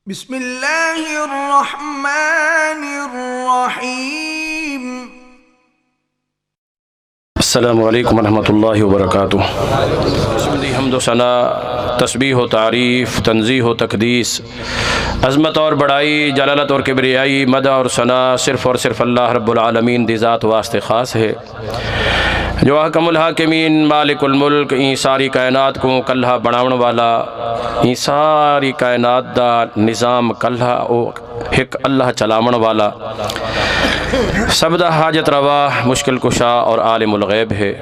بسم اللہ الرحمن الرحیم۔ السلام علیکم ورحمۃ اللہ وبرکاتہ۔ حمد و ثنا، تسبیح و تعریف، تنزیہ و تقدیس، عظمت اور بڑائی، جلالت اور کبریائی، مدح اور ثنا صرف اور صرف اللہ رب العالمین دی ذات واسطے خاص ہے، جو حکم الحاکمین، مالک الملک، این ساری کائنات کو کلھا بناون والا، این ساری کائنات دا نظام کلھا او ایک اللہ چلاون والا، سب دا حاجت روا، مشکل کشا اور عالم الغیب ہے،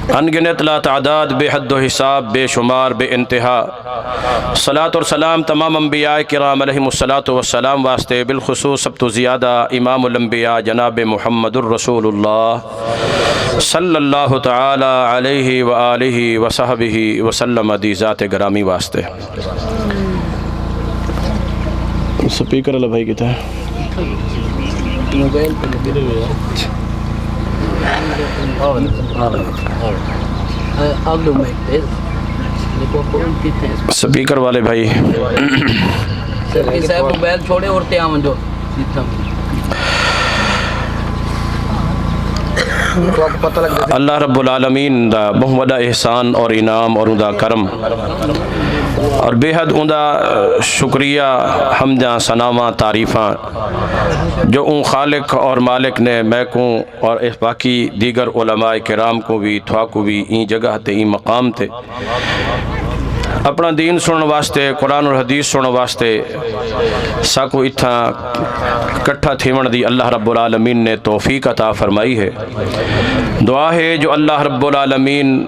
انگنت لا تعداد، بے حد و حساب، بے شمار، بے انتہا۔ صلاۃ اور سلام تمام انبیاء کرام علیہم السلام واسطے، بالخصوص سب تو زیادہ امام الانبیاء جناب محمد الرسول اللہ صلی اللہ تعالی علیہ وآلہ وصحبہ وسلم دی ذات گرامی واسطے۔ سپیکر اللہ بھائی کتا ہے؟ سپیکر والے بھائی اللہ رب العالمین دا بہت بڑا احسان اور انعام اور دا کرم اور بے حد اوندا شکریہ، حمداں، ثناواں، تعریفاں جو اون خالق اور مالک نے میں کو اور اس باقی دیگر علماء کرام کو بھی تھوا کو بھی این جگہ تے این مقام تے اپنا دین سنن واسطے، قرآن اور حدیث سنن واسطے ساکو اتھا کٹھا تھیون دی اللہ رب العالمین نے توفیق عطا فرمائی ہے۔ دعا ہے جو اللہ رب العالمین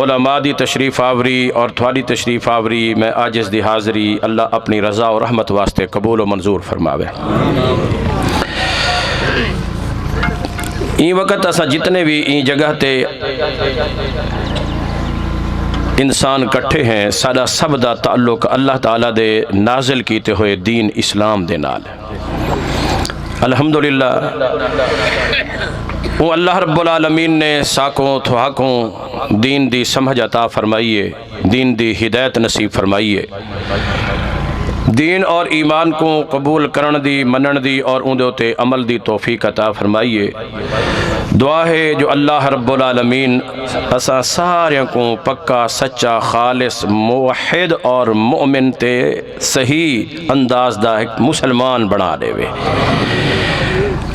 علماء دی تشریف آوری اور تھوڑی تشریف آوری میں عاجز دی حاضری اللہ اپنی رضا اور رحمت واسطے قبول و منظور فرماوے۔ این وقت اسا جتنے بھی این جگہ تے انسان کٹھے ہیں، سارا سب دا تعلق اللہ تعالیٰ دے نازل کیتے ہوئے دین اسلام دے نال۔ الحمدللہ وہ اللہ رب العالمین نے ساکوں تھواکوں دین دی سمجھ عطا فرمائیے، دین دی ہدایت نصیب فرمائیے، دین اور ایمان کو قبول کرن دی، منن دی اور اندے تے عمل دی توفیق عطا فرمائیے۔ دعا ہے جو اللہ رب العالمین اسا ساریاں کو پکا، سچا، خالص، موحد اور مومن تے صحیح انداز دا ایک مسلمان بنا دے وے،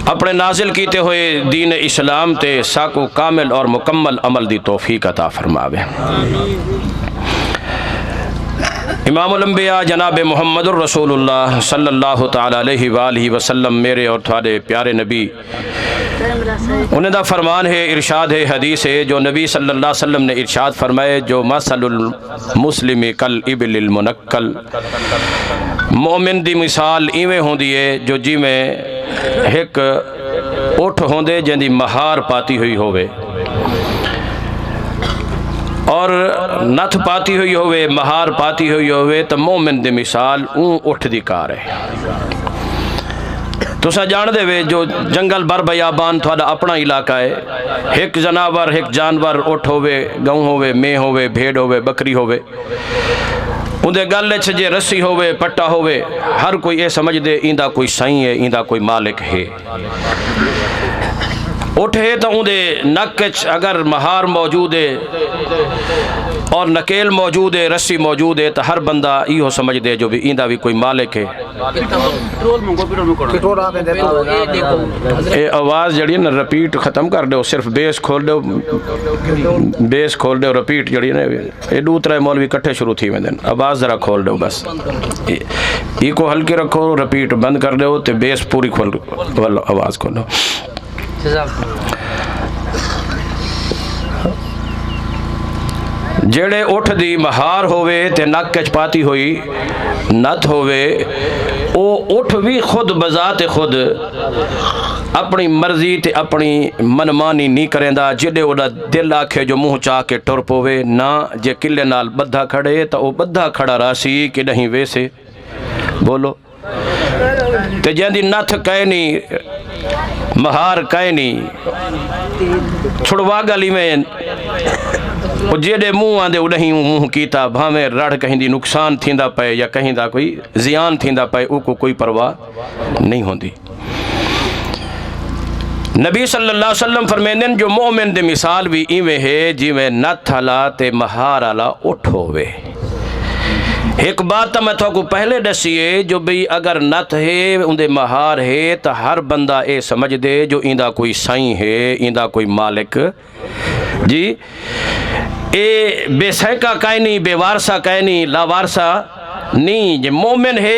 اپنے نازل کیتے ہوئے دین اسلام تے ساکو کامل اور مکمل عمل دی توفیق عطا فرماوے۔ امام الانبیاء جناب محمد الرسول اللہ صلی اللہ تعالی علیہ وآلہ وسلم میرے اور تھوڑے پیارے نبی، انہیں دا فرمان ہے، ارشاد ہے، حدیث ہے جو نبی صلی اللہ علیہ وسلم نے ارشاد فرمائے، جو مثل المسلم کالابل المنکل، مومن دی مثال ایویں ہوندی ہے جو جی میں ایک اٹھ ہوندے جن دی مہار پاتی ہوئی ہوئے اور نتھ پاتی ہوئی ہوئے، مہار پاتی ہوئی ہوئے، تو مومن دی مثال اون اٹھ دی کار ہے۔ تو سا جان دے وے جو جنگل بر بیابان تھوڑا اپنا علاقہ ہے، ایک جناور، ایک جانور اٹھ ہوئے، گاؤں ہوئے، میں ہوئے، بھیڑ ہوئے، بکری ہوئے، اندے گل چھجے رسی ہوئے، پٹا ہوئے، ہر کوئی یہ سمجھ دے ایندہ کوئی سائیں ہے، ایندہ کوئی مالک ہے۔ اٹھے تو اندے نکچ اگر مہار موجود ہے اور نکیل موجود ہے، رسی موجود ہے، تو ہر بندہ یہ سمجھ دے جو بھی ایندہ بھی کوئی مالک ہے۔ اے آواز جڑی ہے نا رپیٹ ختم کر دو، صرف بیس کھول دو، بیس کھول دو، رپیٹ جڑی ہے نا یہ دو ترے مولوی کٹھے شروع تھی میں دن، آواز ذرا کھول دو، بس یہ کو ہلکی رکھو، رپیٹ بند کر دو تو بیس پوری کھول دو، آواز کھول دو۔ جڑے اٹھ دی مہار ہوئے تے نک کچ پاتی ہوئی نت ہوئے، او اٹھ بھی خود بذات خود اپنی مرضی تے اپنی منمانی نہیں کریں دا، جڑے اوڑا دل آکھے جو منہ چاہ کے ٹر پوے نا، جے کلے نال بدھا کھڑے تا او بدھا کھڑا راسی کہ نہیں ویسے بولو، تے جہاں دی نتھ کہے نہیں، مہار کہے نہیں، چھڑوا گلی میں وہ جیڑے منہ آندے اُنہیں منہ کیتا بھاویں رڑ کہیں دی نقصان تھیندا پے یا کہیں دا کوئی زیان تھیندا پے او کو کوئی پرواہ نہیں ہوندی۔ نبی صلی اللہ علیہ وسلم فرمیندن جو مومن دے مثال بھی ایویں ہے جیویں نت ہلا تے مہار ہلا اٹھ ہوئے۔ ایک بات تو میں تو کو پہلے دسیے جو بھئی اگر نت ہے اندے مہار ہے تو ہر بندہ اے سمجھ دے جو ایندہ کوئی سائیں ہے ایندہ کوئی مالک جی اے بے سینکا کائیں نہیں بے وارثہ کائیں نہیں لا وارثہ نہیں جو مومن ہے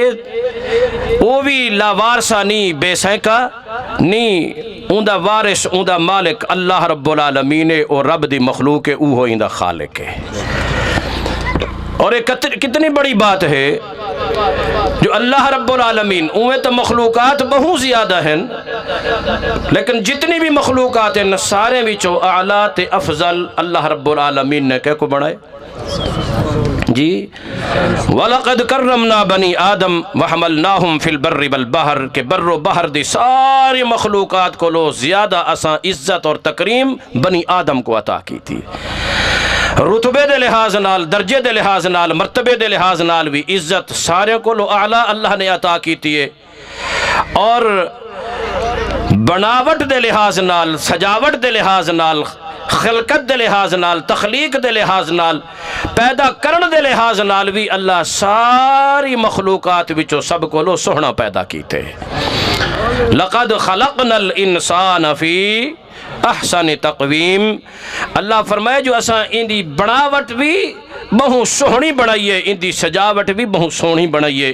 وہ بھی لا وارثہ نہیں بے سینکا نہیں اندہ وارث اندہ مالک اللہ رب العالمین اور رب دی مخلوق ہے اوہ اندہ خالق ہے۔ اور ایک کتنی بڑی بات ہے جو اللہ رب العالمین اوہ تو مخلوقات بہت زیادہ ہیں لیکن جتنی بھی مخلوقات ہیں سارے وچوں اعلیٰ تے افضل اللہ رب العالمین نے کہہ کو بڑھائے جی وَلَقَدْ كَرَّمْنَا بَنِي آدم وَحَمَلْنَاهُمْ فِي الْبَرِّ وَالْبَحْرِ کہ بر و بحر دی ساری مخلوقات کو لو زیادہ اساں عزت اور تکریم بنی آدم کو عطا کی تھی، رتبے دے لحاظ نال درجے دے لحاظ نال مرتبے دے لحاظ نال بھی عزت سارے کو لو اعلیٰ اللہ نے عطا کی تھی اور بناوٹ دے لحاظ نال سجاوٹ دے لحاظ نال خلقت دے لحاظ نال تخلیق دے لحاظ نال پیدا کرن دے لحاظ نال بھی اللہ ساری مخلوقات وچوں سب کو لو سوہنا پیدا کیتے۔ لَقَدْ خَلَقْنَا الْإِنسَانَ فِي احسن تقویم اللہ فرمائے جو اساں اندی بناوٹ بھی بہت سوہنی بنائیے اندی سجاوٹ بھی بہت سوہنی بنائیے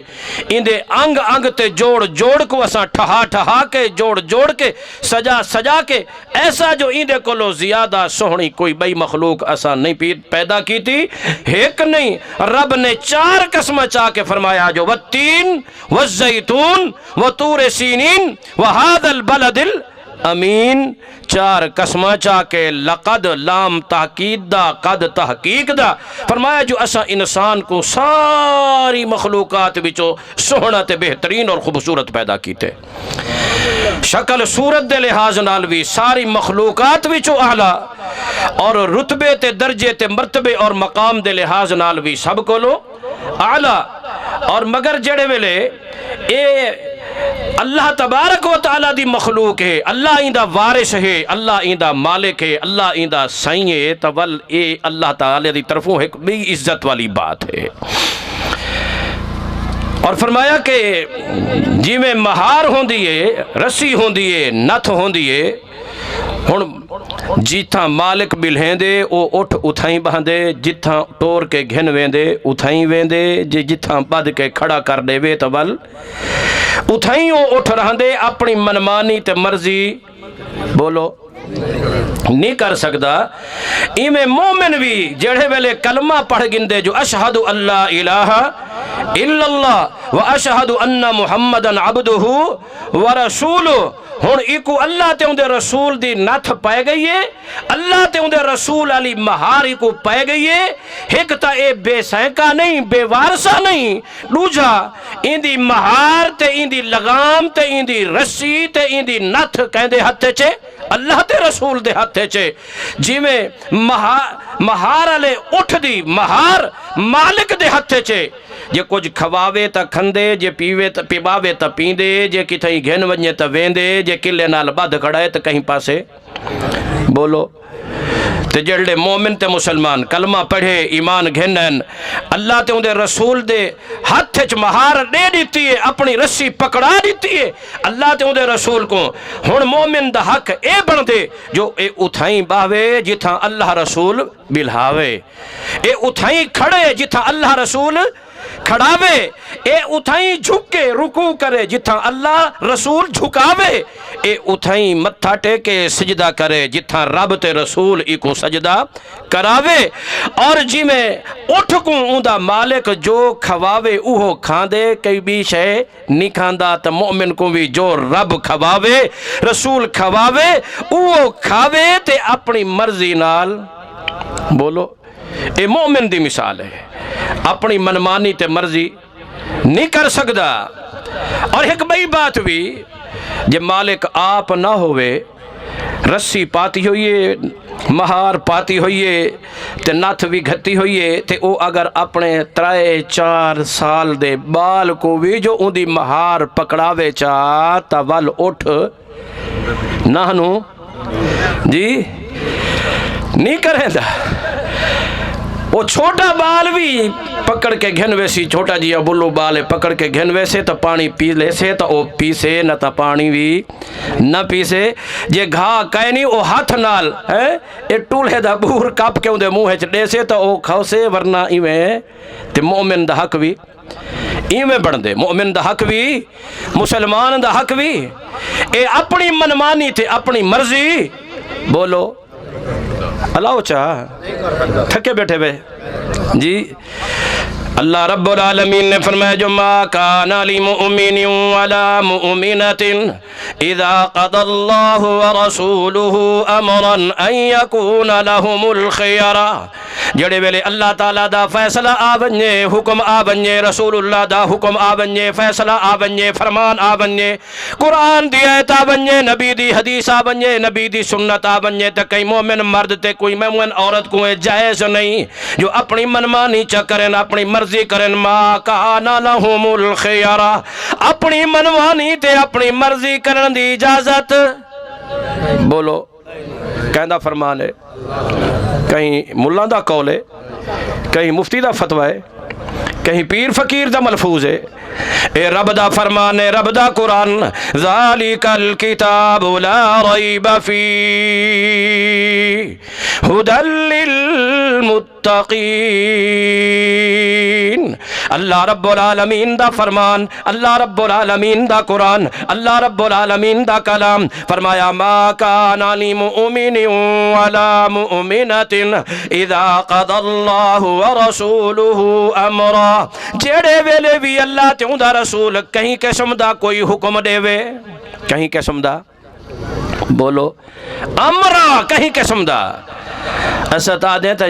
اندے انگ انگ تے جوڑ جوڑ کو اساں ٹھہا ٹھہا کے جوڑ جوڑ کے سجا سجا کے ایسا جو اندے کو لو زیادہ سوہنی کوئی بئی مخلوق اساں نہیں پیدا کی تھی ایک نہیں رب نے 4 قسم چاہ کے فرمایا جو والتین والزیتون وطور سینین وہذا البلد امین 4 قسمہ چاہ کے لقد لام تاکید دا قد تحقیق دا فرمایا جو اسا انسان کو ساری مخلوقات بچو سوہنا تے بہترین اور خوبصورت پیدا کیتے، شکل صورت دے لحاظ نال بھی ساری مخلوقات بچو اعلیٰ اور رتبے تے درجے تے مرتبے اور مقام دے لحاظ نال بھی سب کو لو اعلیٰ اور مگر جڑے ویلے اے اللہ تبارک و تعالیٰ دی مخلوق ہے، اللہ ایندہ وارث ہے، اللہ ایندہ مالک ہے، اللہ ایندہ سائیں ہے تول اے اللہ تعالیٰ دی طرفوں ایک بڑی عزت والی بات ہے۔ اور فرمایا کہ جی میں مہار ہوندی ہے رسی ہوندی ہے نتھ ہوندی ہے ہن جتھاں مالک بلہیں دے او اٹھ اتھائیں بہندے جتھاں ٹور کے گھن ویندے اتھائیں ویندے جتھاں بد کے کھڑا کر دے وے تول اتھائیں او اٹھ رہندے اپنی منمانی تے مرضی بولو نہیں کر سکتا۔ ایمیں مومن بھی جڑے ویلے کلمہ پڑھ گندے جو اشہد اللہ الہ الا اللہ و اشہد ان محمدن عبدہ و رسولہ ہن ایکو اللہ تے اندے رسول دی نتھ پائے گئی ہے اللہ تے اندے رسول علی مہار ایکو پائے گئی ہے ایک تا اے بے سینکا نہیں بے وارثہ نہیں دوجا ایندی مہار تے ایندی لگام تے ایندی رسی تے ایندی نتھ کہندے ہتھے چے اللہ تے رسول دے ہتھے چے جی میں مہار علی اٹھ دی مہار مالک دے ہتھے چے جے کچھ کھواوے تا کھندے جے پیوے تا پیباوے تا پیندے جے کتھیں گھن ونجے تا ویندے جے کلے نال بد کھڑائے تا کہیں پاسے بولو تے جڑے مومن تے مسلمان کلمہ پڑھے ایمان گھنن اللہ تے اندے رسول دے ہاتھ چ مہار دے دیتی ہے اپنی رسی پکڑا دیتی ہے اللہ تے اندے رسول کو ہن مومن دا حق اے بن دے جو اے اتھائیں باوے جتھاں اللہ رسول بلہاوے اے اتھائیں کھڑے جتھاں اللہ رسول کھڑاوے اے اتھائیں جھکے رکوع کرے جتھاں اللہ رسول جھکاوے اے اتھائیں متھا ٹیکے سجدہ کرے جتھاں رب تے رسول ایکو سجدہ کراوے اور جی میں اٹھ کو اندہ مالک جو کھواوے اوہو کھاندے کئی بھی شے نہیں کھاندا تا مومن کو بھی جو رب کھواوے رسول کھواوے اوہو کھاوے تے اپنی مرضی نال بولو اے مومن دی مثال ہے اپنی منمانی تے مرضی نہیں کر سکتا۔ اور ایک بئی بات بھی جب مالک آپ نہ ہوئے رسی پاتی ہوئیے مہار پاتی ہوئیے تے ناتھ بھی گھتی ہوئیے تے او اگر اپنے 3-4 سال دے بال کو بھی جو ان دی مہار پکڑاوے چاہ تا ول اٹھ نہنو جی نہیں کریں دا وہ چھوٹا بال بھی پکڑ کے گھن ویسی چھوٹا جیا بلو بال پکڑ کے گھن ویسے تو پانی پی لے سے تو وہ پیسے نہ تا پانی بھی نہ پیسے جے گھا کہے نہیں وہ ہاتھ نال اے ٹولے دا بور کپ کے اندے منہ چ دے سے تو وہ کھاؤ سے ورنہ ایویں تے مومن دا حق بھی ایویں بڑھ دے مومن دا حق بھی مسلمان دا حق بھی اے اپنی منمانی تے اپنی مرضی بولو اللہ چاہ تھکے بیٹھے بے جی اللہ رب العالمین نے فرمایا جو ما کان لمؤمن ولا مؤمنۃ اذا قضى اللہ ورسولہ امرا ان یکون لهم الخیرہ جڑے ویلے اللہ تعالیٰ دا فیصلہ آ بنجے حکم آ بنجے رسول اللہ دا حکم آ بنجے فیصلہ آ بنجے فرمان آ بنجے قرآن دی آیت آ بنجے نبی دی حدیث آ بنجے نبی دی سنت آ بنجے تو کئی مومن مرد تے کوئی مومن عورت کو جائز نہیں جو اپنی منمانی چکرن اپنی مرضی کرن ما کان لہم الخیرہ اپنی منمانی تے اپنی مرضی کرن دی اجازت بولو کہندہ فرمان ہے کہیں ملہ دا قول ہے کہیں مفتی دا فتوہ ہے کہیں پیر فقیر دا ملفوظ ہے اے رب دا فرمان ہے رب دا قرآن ذالک الکتاب لا ریب فی ھدی للمتقین اللہ رب العالمین دا فرمان اللہ رب العالمین دا قرآن اللہ رب العالمین دا کلام فرمایا ما کان لمؤمن ولا مؤمنۃ اذا قضى اللہ ورسولہ امرا جڑے ویلے بھی اللہ تے دا رسول کہیں قسم دا کوئی حکم دے وے کہیں قسم دا بولو امرا کہیں قسم دا ایسا تا دیں تا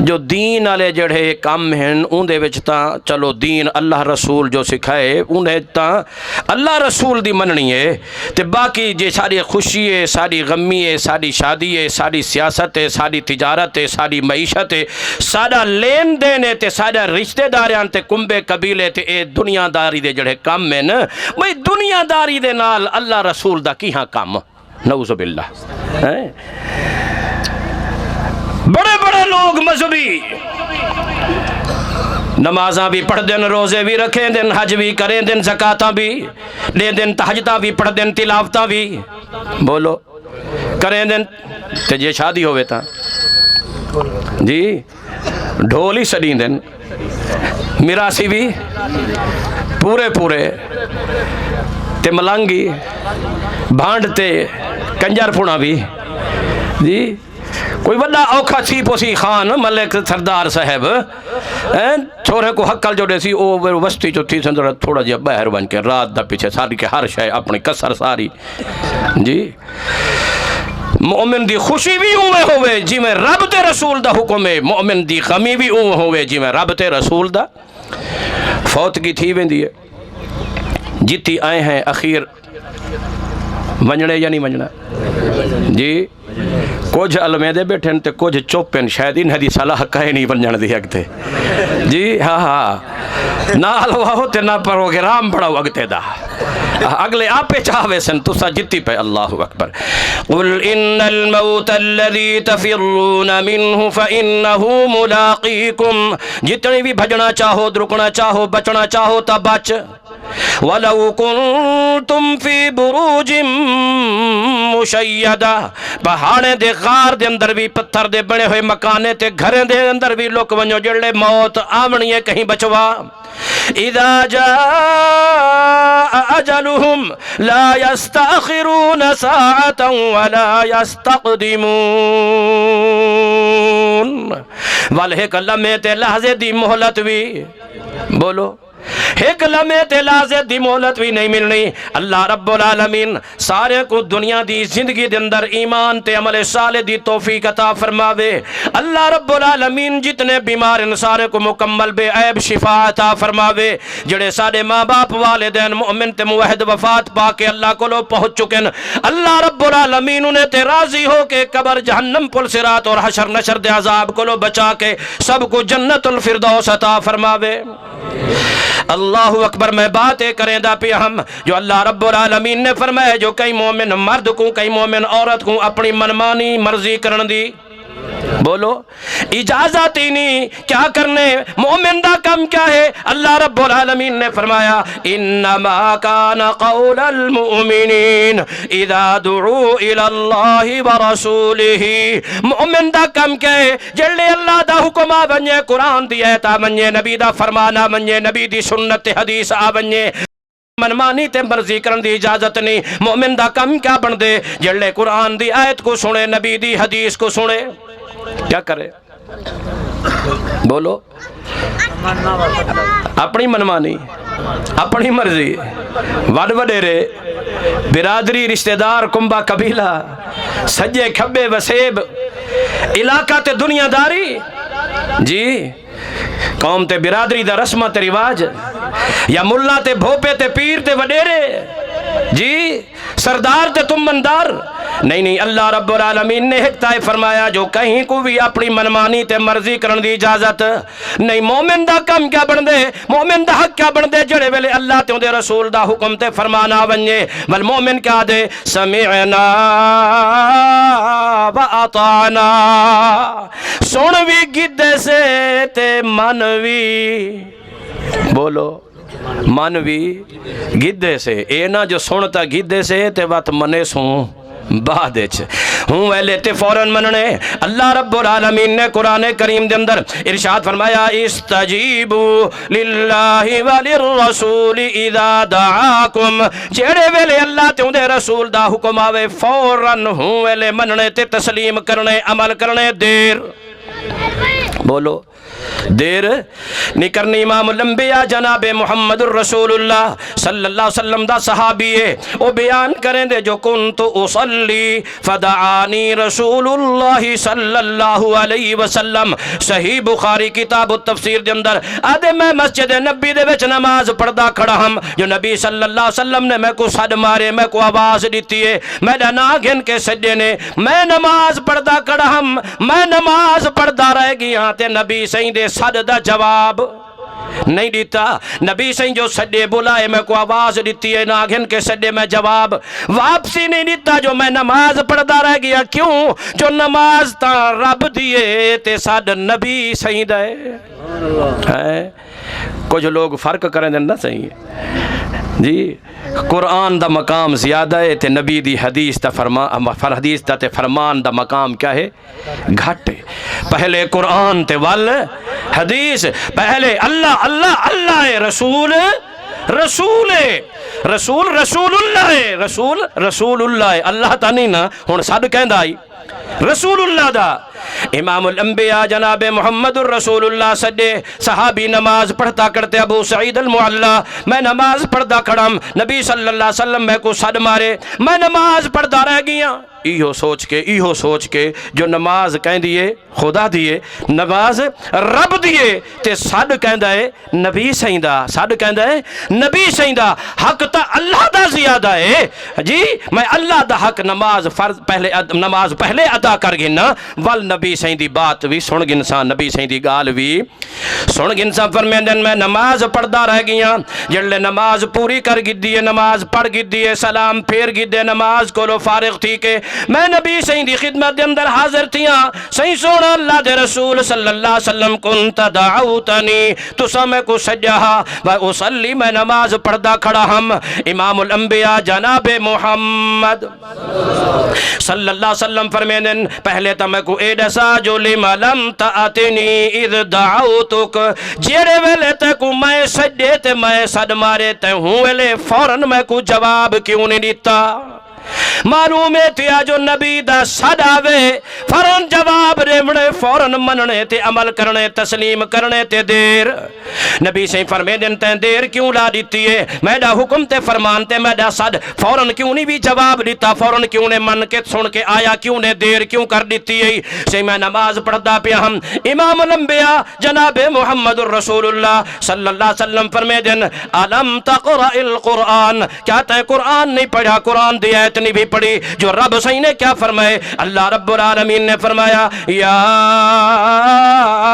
جو دین آلے جڑے کام ہیں ان دے وچ تا چلو دین اللہ رسول جو سکھائے انہیں تا اللہ رسول دی مننی ہے تے باقی جے ساری خوشی ہے ساری غمی ہے ساری شادی ہے ساری سیاست ہے ساری تجارت ہے ساری معیشت ہے سارا لین دین ہے تے سارا رشتہ داریاں تے کمبے قبیلے تے اے دنیا داری دے جڑے کام ہیں نا بھئی دنیا داری دے نال اللہ رسول دا کی ہاں کام نعوذ باللہ بڑے بڑے لوگ مذہبی نمازاں بھی پڑھ دن روزے بھی رکھیں دن حج بھی کریں دن زکاتاں بھی دے دن تہجداں بھی پڑھ دن تلاوتاں بھی بولو کریں دن تے جے شادی ہوئے تا جی ڈھولی سڑیں دن میراسی بھی پورے تے ملانگی بھانڈ تے کنجر پھونا بھی جی کوئی وڈا اوکھا تھی پوسی خان ملک سردار صاحب چھوڑے کو حقل جو دے سی او وسطی جو تھی سندر تھوڑا جا باہر بن کے رات دا پیچھے ساری کے ہر شے اپنی کسر ساری جی مومن دی خوشی بھی اوے ہوئے جی میں رب تے رسول دا حکم ہے مومن دی غمی بھی اوے ہوئے جی میں رب تے رسول دا فوت کی تھی ویندی ہے جیتی آئے ہیں اخیر ونجنے یا نہیں ونجنا جی کچھ علمیدے بیٹھیں تے کچھ چوپیں شاید انہیں دی صلاح کہے نہیں ونجن دی اگتے جی ہاں نہ حلوہ ہوتے نہ پروگرام بڑھاو اگتے دا اگلے آپے چاہوے سن تسا جتی پہ اللہ اکبر قل ان الموت الذي تفرون منه فإنه ملاقيكم جتنی بھی بھجنا چاہو درکنا چاہو بچنا چاہو تا بچ وَلَوْ كُنْتُمْ فِي بُرُوجٍ مُشَيَّدَةٍ پہاڑے دے غار دے اندر بھی پتھر دے بنے ہوئے مکانے تے گھریں دے اندر بھی لوگ ونجو جڑے موت آمنی ہے کہیں بچوا اِذَا جَاءَ أَجَلُهُمْ لَا يَسْتَأْخِرُونَ سَاعَةً وَلَا يَسْتَقْدِمُونَ والے کلمے تے لحظے دی مہلت بھی بولو ایک لمحے تے لازت دی مہلت بھی نہیں ملنی۔ اللہ رب العالمین سارے کو دنیا دی زندگی دے اندر ایمان تے عمل صالح دی توفیق عطا فرماوے۔ اللہ رب العالمین جتنے بیمار ان سارے کو مکمل بے عیب شفا عطا فرماوے۔ جڑے سارے ماں باپ والدین مومن تے موحد وفات پا کے اللہ کو لو پہنچ چکن، اللہ رب العالمین انہیں تے راضی ہو کے قبر جہنم پل صراط اور حشر نشر دے عذاب کو لو بچا کے سب کو جنت الفردوس عطا فرماوے۔ اللہ اکبر۔ میں باتیں کریں دا پہ ہم جو اللہ رب العالمین نے فرمایا جو کئی مومن مرد کو کئی مومن عورت کو اپنی منمانی مرضی کرن دی، بولو اجازت ہی نہیں، کیا کرنے مومن دا کم کیا ہے؟ اللہ رب العالمین نے فرمایا انما کان قول المؤمنین اذا دعوا الی اللہ ورسولہ۔ مومن دا کم کیا ہے؟ جلے اللہ دا حکم آ بنجے، قرآن دی ایت آ بنجے، نبی دا فرمان آ بنجے، نبی دی سنت حدیث آ بنجے، منمانی تے مرضی کرن دی اجازت نہیں۔ مومن دا کم کیا بن دے؟ جلے قرآن دی آیت کو سنے، نبی دی حدیث کو سنے، کیا کرے؟ بولو اپنی منمانی، اپنی مرضی، وڈ وڈیرے، برادری، رشتہ دار، کنبہ قبیلہ، سجے کھبے وسیب، علاقہ تے دنیا داری، جی قوم تے برادری دا رسمہ تے رواج، یا ملا تے بھوپے تے پیر تے وڈیرے، جی سردار تے تمندار، نہیں اللہ رب العالمین نے ایک طائف فرمایا جو کہیں کو بھی اپنی منمانی تے مرضی کرن دی اجازت نہیں۔ مومن دا کم کیا بن دے؟ مومن دا حق کیا بن دے؟ جڑے ویلے اللہ تے دے رسول دا حکم تے فرمانا ونجے، بل مومن کیا دے؟ سمعنا و اطعنا، سن بھی گدے سے تے من بھی، بولو من بھی گدے سے، اے نا جو سنتا گدے سے تے وقت منے سوں بعد ہوں ویلے تے فوراً مننے۔ اللہ رب العالمین نے قرآن کریم دے اندر ارشاد فرمایا استجیبوا للہ وللرسول اذا دعاکم، جیڑے ویلے اللہ تے دے رسول دا حکم آوے فوراً ہوں ویلے مننے تے تسلیم کرنے عمل کرنے دیر، بولو دیر نہیں کرنی۔ امام الانبیاء جناب محمد الرسول اللہ صلی اللہ علیہ وسلم دا صحابی ہے، وہ بیان کریں دے جو کنت اصلی فدعانی رسول اللہ صلی اللہ علیہ وسلم، صحیح بخاری کتاب التفسیر دے اندر آدھے میں مسجد نبی دے وچ نماز پڑھدا کھڑا ہم، جو نبی صلی اللہ علیہ وسلم نے میں کو صد مارے، میں کو آواز دیتی ہے، میں ڈنا گھن کے سجدے نے، میں نماز پڑھدا کھڑا ہم، میں نماز پڑھدا رہ گیا تے نبی صحیح دے صد دا جواب نہیں دیتا۔ نبی صحیح جو سڈے بلائے میں کو آواز دیتی ہے، ناگھن کے سڈے میں جواب واپسی نہیں دیتا، جو میں نماز پڑھدا رہ گیا۔ کیوں؟ جو نماز تا رب دیے تے ساڈ نبی صحیح دے ہے۔ کچھ لوگ فرق کریں دیں نا صحیح جی، قرآن دا مقام زیادہ ہے تے نبی دی حدیث دا حدیث دا تے فرمان دا مقام کیا ہے؟ گھٹ ہے۔ پہلے قرآن تے وال حدیث، پہلے اللہ اللہ اللہ ہے، رسول رسول ہے، رسول رسول اللہ ہے، رسول رسول اللہ ہے، اللہ تا نہیں نا ہن سد کہندا آئی رسول اللہ دا۔ امام الانبیاء جناب محمد الرسول اللہ سڈے صحابی نماز پڑھتا کرتے، ابو سعید المعلا میں نماز پڑھتا کھڑم، نبی صلی اللہ علیہ وسلم میں کو صد مارے، میں نماز پڑھتا رہ گیا۔ ایہو سوچ کے جو نماز کہیں دیئے خدا دیئے، نماز رب دیئے تے صد کہیں ہے نبی سیندہ، صد کہیں ہے نبی سیندہ، حق تا اللہ دا زیادہ ہے جی۔ میں اللہ دا حق نماز پہلے ادا کر گنا، وال نبی سیندی بات بھی سن گنسان، نبی سیندی گال بھی سن گنسان۔ فرمیندن میں نماز پڑھدا رہ گیا، جڑلے نماز پوری کر گدیے، نماز پڑھ گدیے، سلام پھیر گدے، نماز کو لو فارغ تھی کہ میں نبی صحیح دی خدمت دے اندر حاضر تھیاں۔ صحیح سونا اللہ دے رسول صلی اللہ علیہ وسلم کنت دعوتنی، تو سمے کو سجہا و اصلی، میں نماز پڑھدا کھڑا ہم۔ امام الانبیاء جناب محمد صلی اللہ علیہ وسلم فرمیندن پہلے تا میں کو ایڈسا جو لما لم تأتنی اذ دعوتک، جیڑے ویلے تے کو میں سجدے تے میں صد مارے تے ہوں ویلے فوراً میں کو جواب کیوں نہیں دیتا؟ معلوم ہے تیا جو نبی دا صد آوے فوراً جواب دیونے فوراً مننے تے عمل کرنے تسلیم کرنے تے دیر نبی سے فرمے دن تے دیر کیوں لا دیتی ہے میڈا حکم تے فرمان تے میڈا صد فوراً کیوں نہیں بھی جواب دیتا فوراً کیوں نے من کے سن کے آیا کیوں نے دیر کیوں کر دیتی ہے سے میں نماز پڑھتا پیا ہم امام الانبیاء جناب محمد الرسول اللہ صلی اللہ علیہ وسلم فرمے دن علم تقرأ القرآن کیا تے قرآن نہیں پڑھا قرآن دی آیت نہیں بھی پڑھی جو رب صحیح نے کیا فرمائے اللہ رب العالمین نے فرمایا یا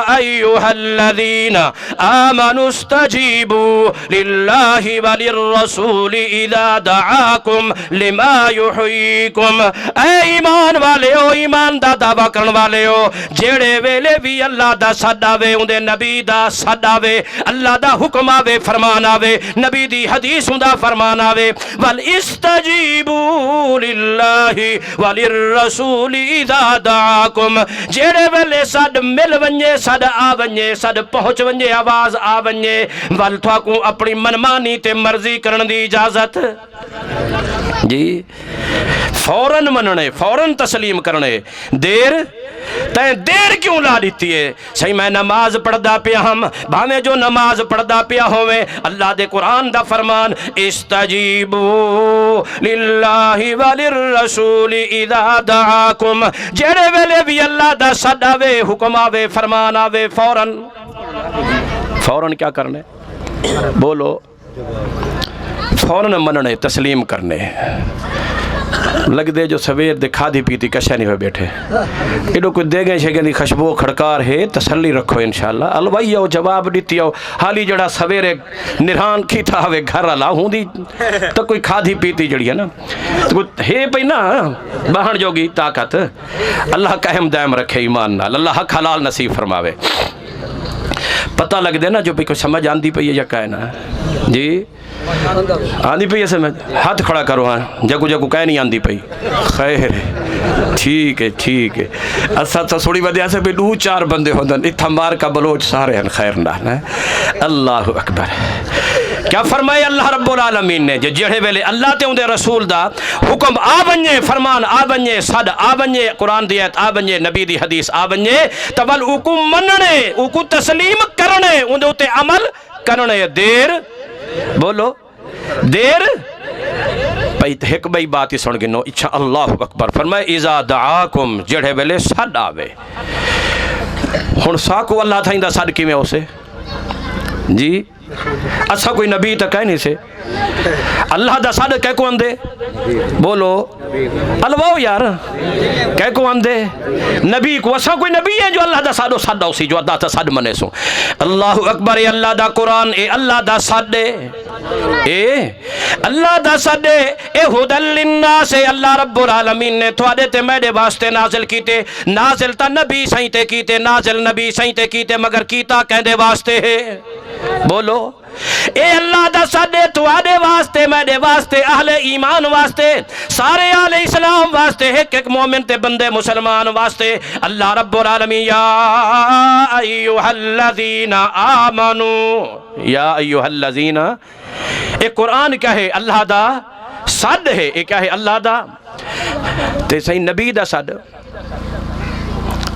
ایوہا الذین آمنوا استجیبوا للہ وللرسول اذا دعاکم لما یحییکم اے ایمان والے ہو ایمان دا دعویٰ کرن والے ہو جیڑے ویلے بھی اللہ دا صد آوے اندے نبی دا صد آوے اللہ دا حکم آوے فرمان آوے نبی دی حدیث دا فرمان آوے وَالْإِسْتَجِيبُوا لِلَّهِ وَلِلرَّسُولِ اِذَا دَعَاكُمْ جیڑے ویلے صد مل ونجے صد آ ونجے صد پہنچ ونجے آواز آ ونجے والتواکوں اپنی منمانی تے مرضی کرن دی اجازت جی فوراً مننے فوراً تسلیم کرنے دیر تین دیر کیوں لا دیتی ہے صحیح میں نماز پڑھدا پیا ہم بھاویں جو نماز پڑھدا پیا ہوئے اللہ دے قرآن دا فرمان استجیبوا للہ وللرسول اذا دعاکم جیڑے ویلے بھی اللہ دا صد آوے حکم آوے فرمان آوے فوراً کیا کرنے بولو فوراً مننے تسلیم کرنے لگ دے جو سویر دے کھادی پیتی کشا نہیں ہوئے بیٹھے ایڈو کوئی دے گئے شکے دی خشبو کھڑکار ہے تسلی رکھو انشاءاللہ الوائی آؤ جواب دیتی آؤ حالی جڑا سویر نران کی تھا ہوئے گھر اللہ ہوں دی تو کوئی کھادی پیتی جڑی ہے نا تو ہے پئی نا بہن جوگی طاقت اللہ قائم دائم رکھے ایمان نال اللہ حق حلال نصیب فرماوے پتہ لگ دے نا جو بھی کوئی سمجھ آندی پئی ہے یا کہنا جی آندی پئی ہے سمجھ ہاتھ کھڑا کرو ہاں جگو جگو کہہ نہیں آندی پئی خیر ٹھیک ہے اسا تو سوڑی ودیا سے بھی دو چار بندے ہوندن اتھا مار کا بلوچ سارے ہیں خیر نہ اللہ اکبر کیا فرمائے اللہ رب العالمین نے جڑے ویلے اللہ تے اندے رسول دا حکم آ بنجے فرمان آ بنجے صد آ بنجے قرآن دی آیت آ بنجے نبی دی حدیث آ بنجے تول اوکو مننے اوکو تسلیم کرنے اندے اتے عمل کرنے دیر بولو دیر ایک بئی بات ہی سن گنو اچھا اللہ اکبر فرمائے اذا دعاکم جڑے ویلے صد آوے ہن ساکو اللہ تھا اندہ صد کی میں اسے جی اچھا کوئی نبی تک کہہ نہیں سے اللہ دا صد کہہ کو اندے بولو الواؤ یار کہہ کو اندے نبی کو اچھا کوئی نبی ہے جو اللہ دا صد و صد اسی جو اللہ دا صد منے سو اللہ اکبر اے اللہ دا قرآن اے اللہ دا صد اے اللہ دا صد اے ہدل للناس اے اللہ رب العالمین نے تھوڑے تے میڈے واسطے نازل کیتے نازل تا نبی سہیں تے کیتے نازل نبی سہیں تے کیتے مگر کیتا کہندے واسطے ہے بولو اے اللہ دا صدے تواڈے واسطے میڈے واسطے اہل ایمان واسطے سارے اہل اسلام واسطے ایک مومن تے بندے مسلمان واسطے اللہ رب العالمین یا ایوہا الذین آمنوا یا ایوہا الذین اے قرآن کیا ہے اللہ دا صد ہے اے کیا ہے اللہ دا تے صحیح نبی دا صد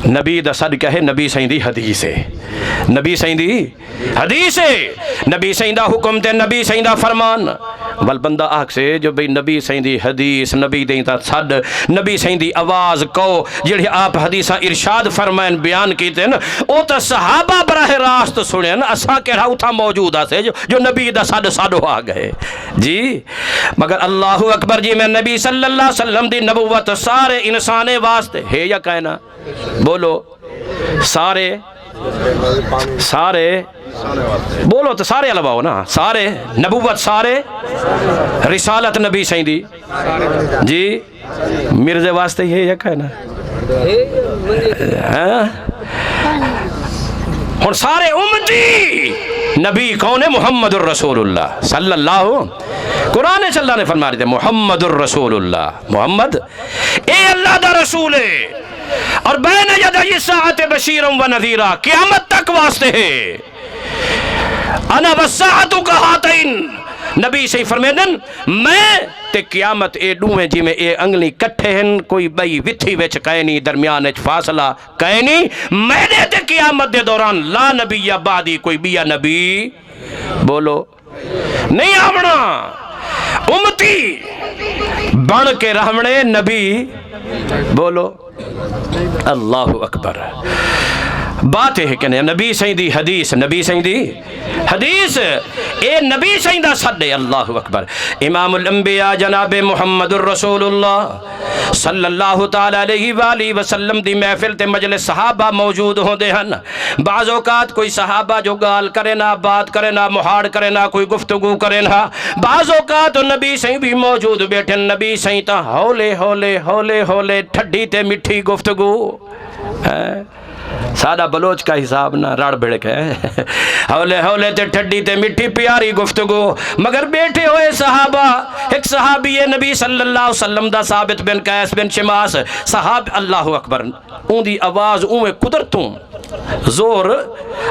نبی دا صد کیا ہے نبی صحیح دی حدیث ہے نبی صحیح دی حدیث ہے نبی صحیح دا حکم تے نبی صحیح دا فرمان والبندہ آنکھ سے جو بھئی نبی صحیح دی حدیث نبی دیں تا صد نبی صحیح دی آواز کو جڑی آپ حدیثہ ارشاد فرمائن بیان کیتے ہیں او تا صحابہ براہ راست سنیں اسا کہہ رہا تھا موجودہ سے جو نبی دا صد ہو آگئے جی مگر اللہ اکبر جی میں نبی صلی اللہ علیہ وسلم دی نبوت سارے انسانے واسطے ہے یا کہنا بولو سارے بولو تو سارے علوہ ہو نا سارے نبوت سارے رسالت نبی صحیح دی جی مرزے واسطے یہ یا کہنا اور سارے امتی نبی کون ہے محمد الرسول اللہ صلی اللہ قرآن صلی اللہ نے فرما رہے تھے محمد الرسول اللہ محمد اے اللہ دا رسول ہے اور بین یدی الساعۃ بشیرا و نذیرا قیامت تک واسطے ہے انا والساعۃ کہاتین نبی صحیح فرمیدن میں تے قیامت اے دوویں جی میں اے انگلی کٹھے ہیں کوئی بئی وتھی وچ کہے نہیں درمیان وچ فاصلہ کہے نہیں میں نے تے قیامت دے دوران لا نبی یا بعدی کوئی بیا نبی بولو نہیں آونا امتی بن کے رہمنے نبی بولو اللہ اکبر بات ہے کہ نبی سائیں دی حدیث نبی سائیں دی حدیث اے نبی سائیں دا صدے اللہ اکبر امام الانبیاء جناب محمد الرسول اللہ صلی اللہ تعالی علیہ وآلہ وسلم دی محفل تے مجلس صحابہ موجود ہوندے ہن بعض اوقات کوئی صحابہ جو گال کرے نہ بات کرے نہ محاڑ کرے نہ کوئی گفتگو کرے نہ بعض اوقات نبی سائیں بھی موجود بیٹھے نبی سائیں تا ہولے ہولے ہولے ہولے ٹھڈی تے مٹھی گفتگو سادہ بلوچ کا حساب نہ راڑ بڑک ہے ہولے ہولے تے ٹھڈی تے مٹھی پیاری گفتگو مگر بیٹھے ہوئے صحابہ ایک صحابی نبی صلی اللہ علیہ وسلم دا ثابت بن قیس بن شماس صحاب اللہ اکبر اون دی آواز اون قدرتوں زور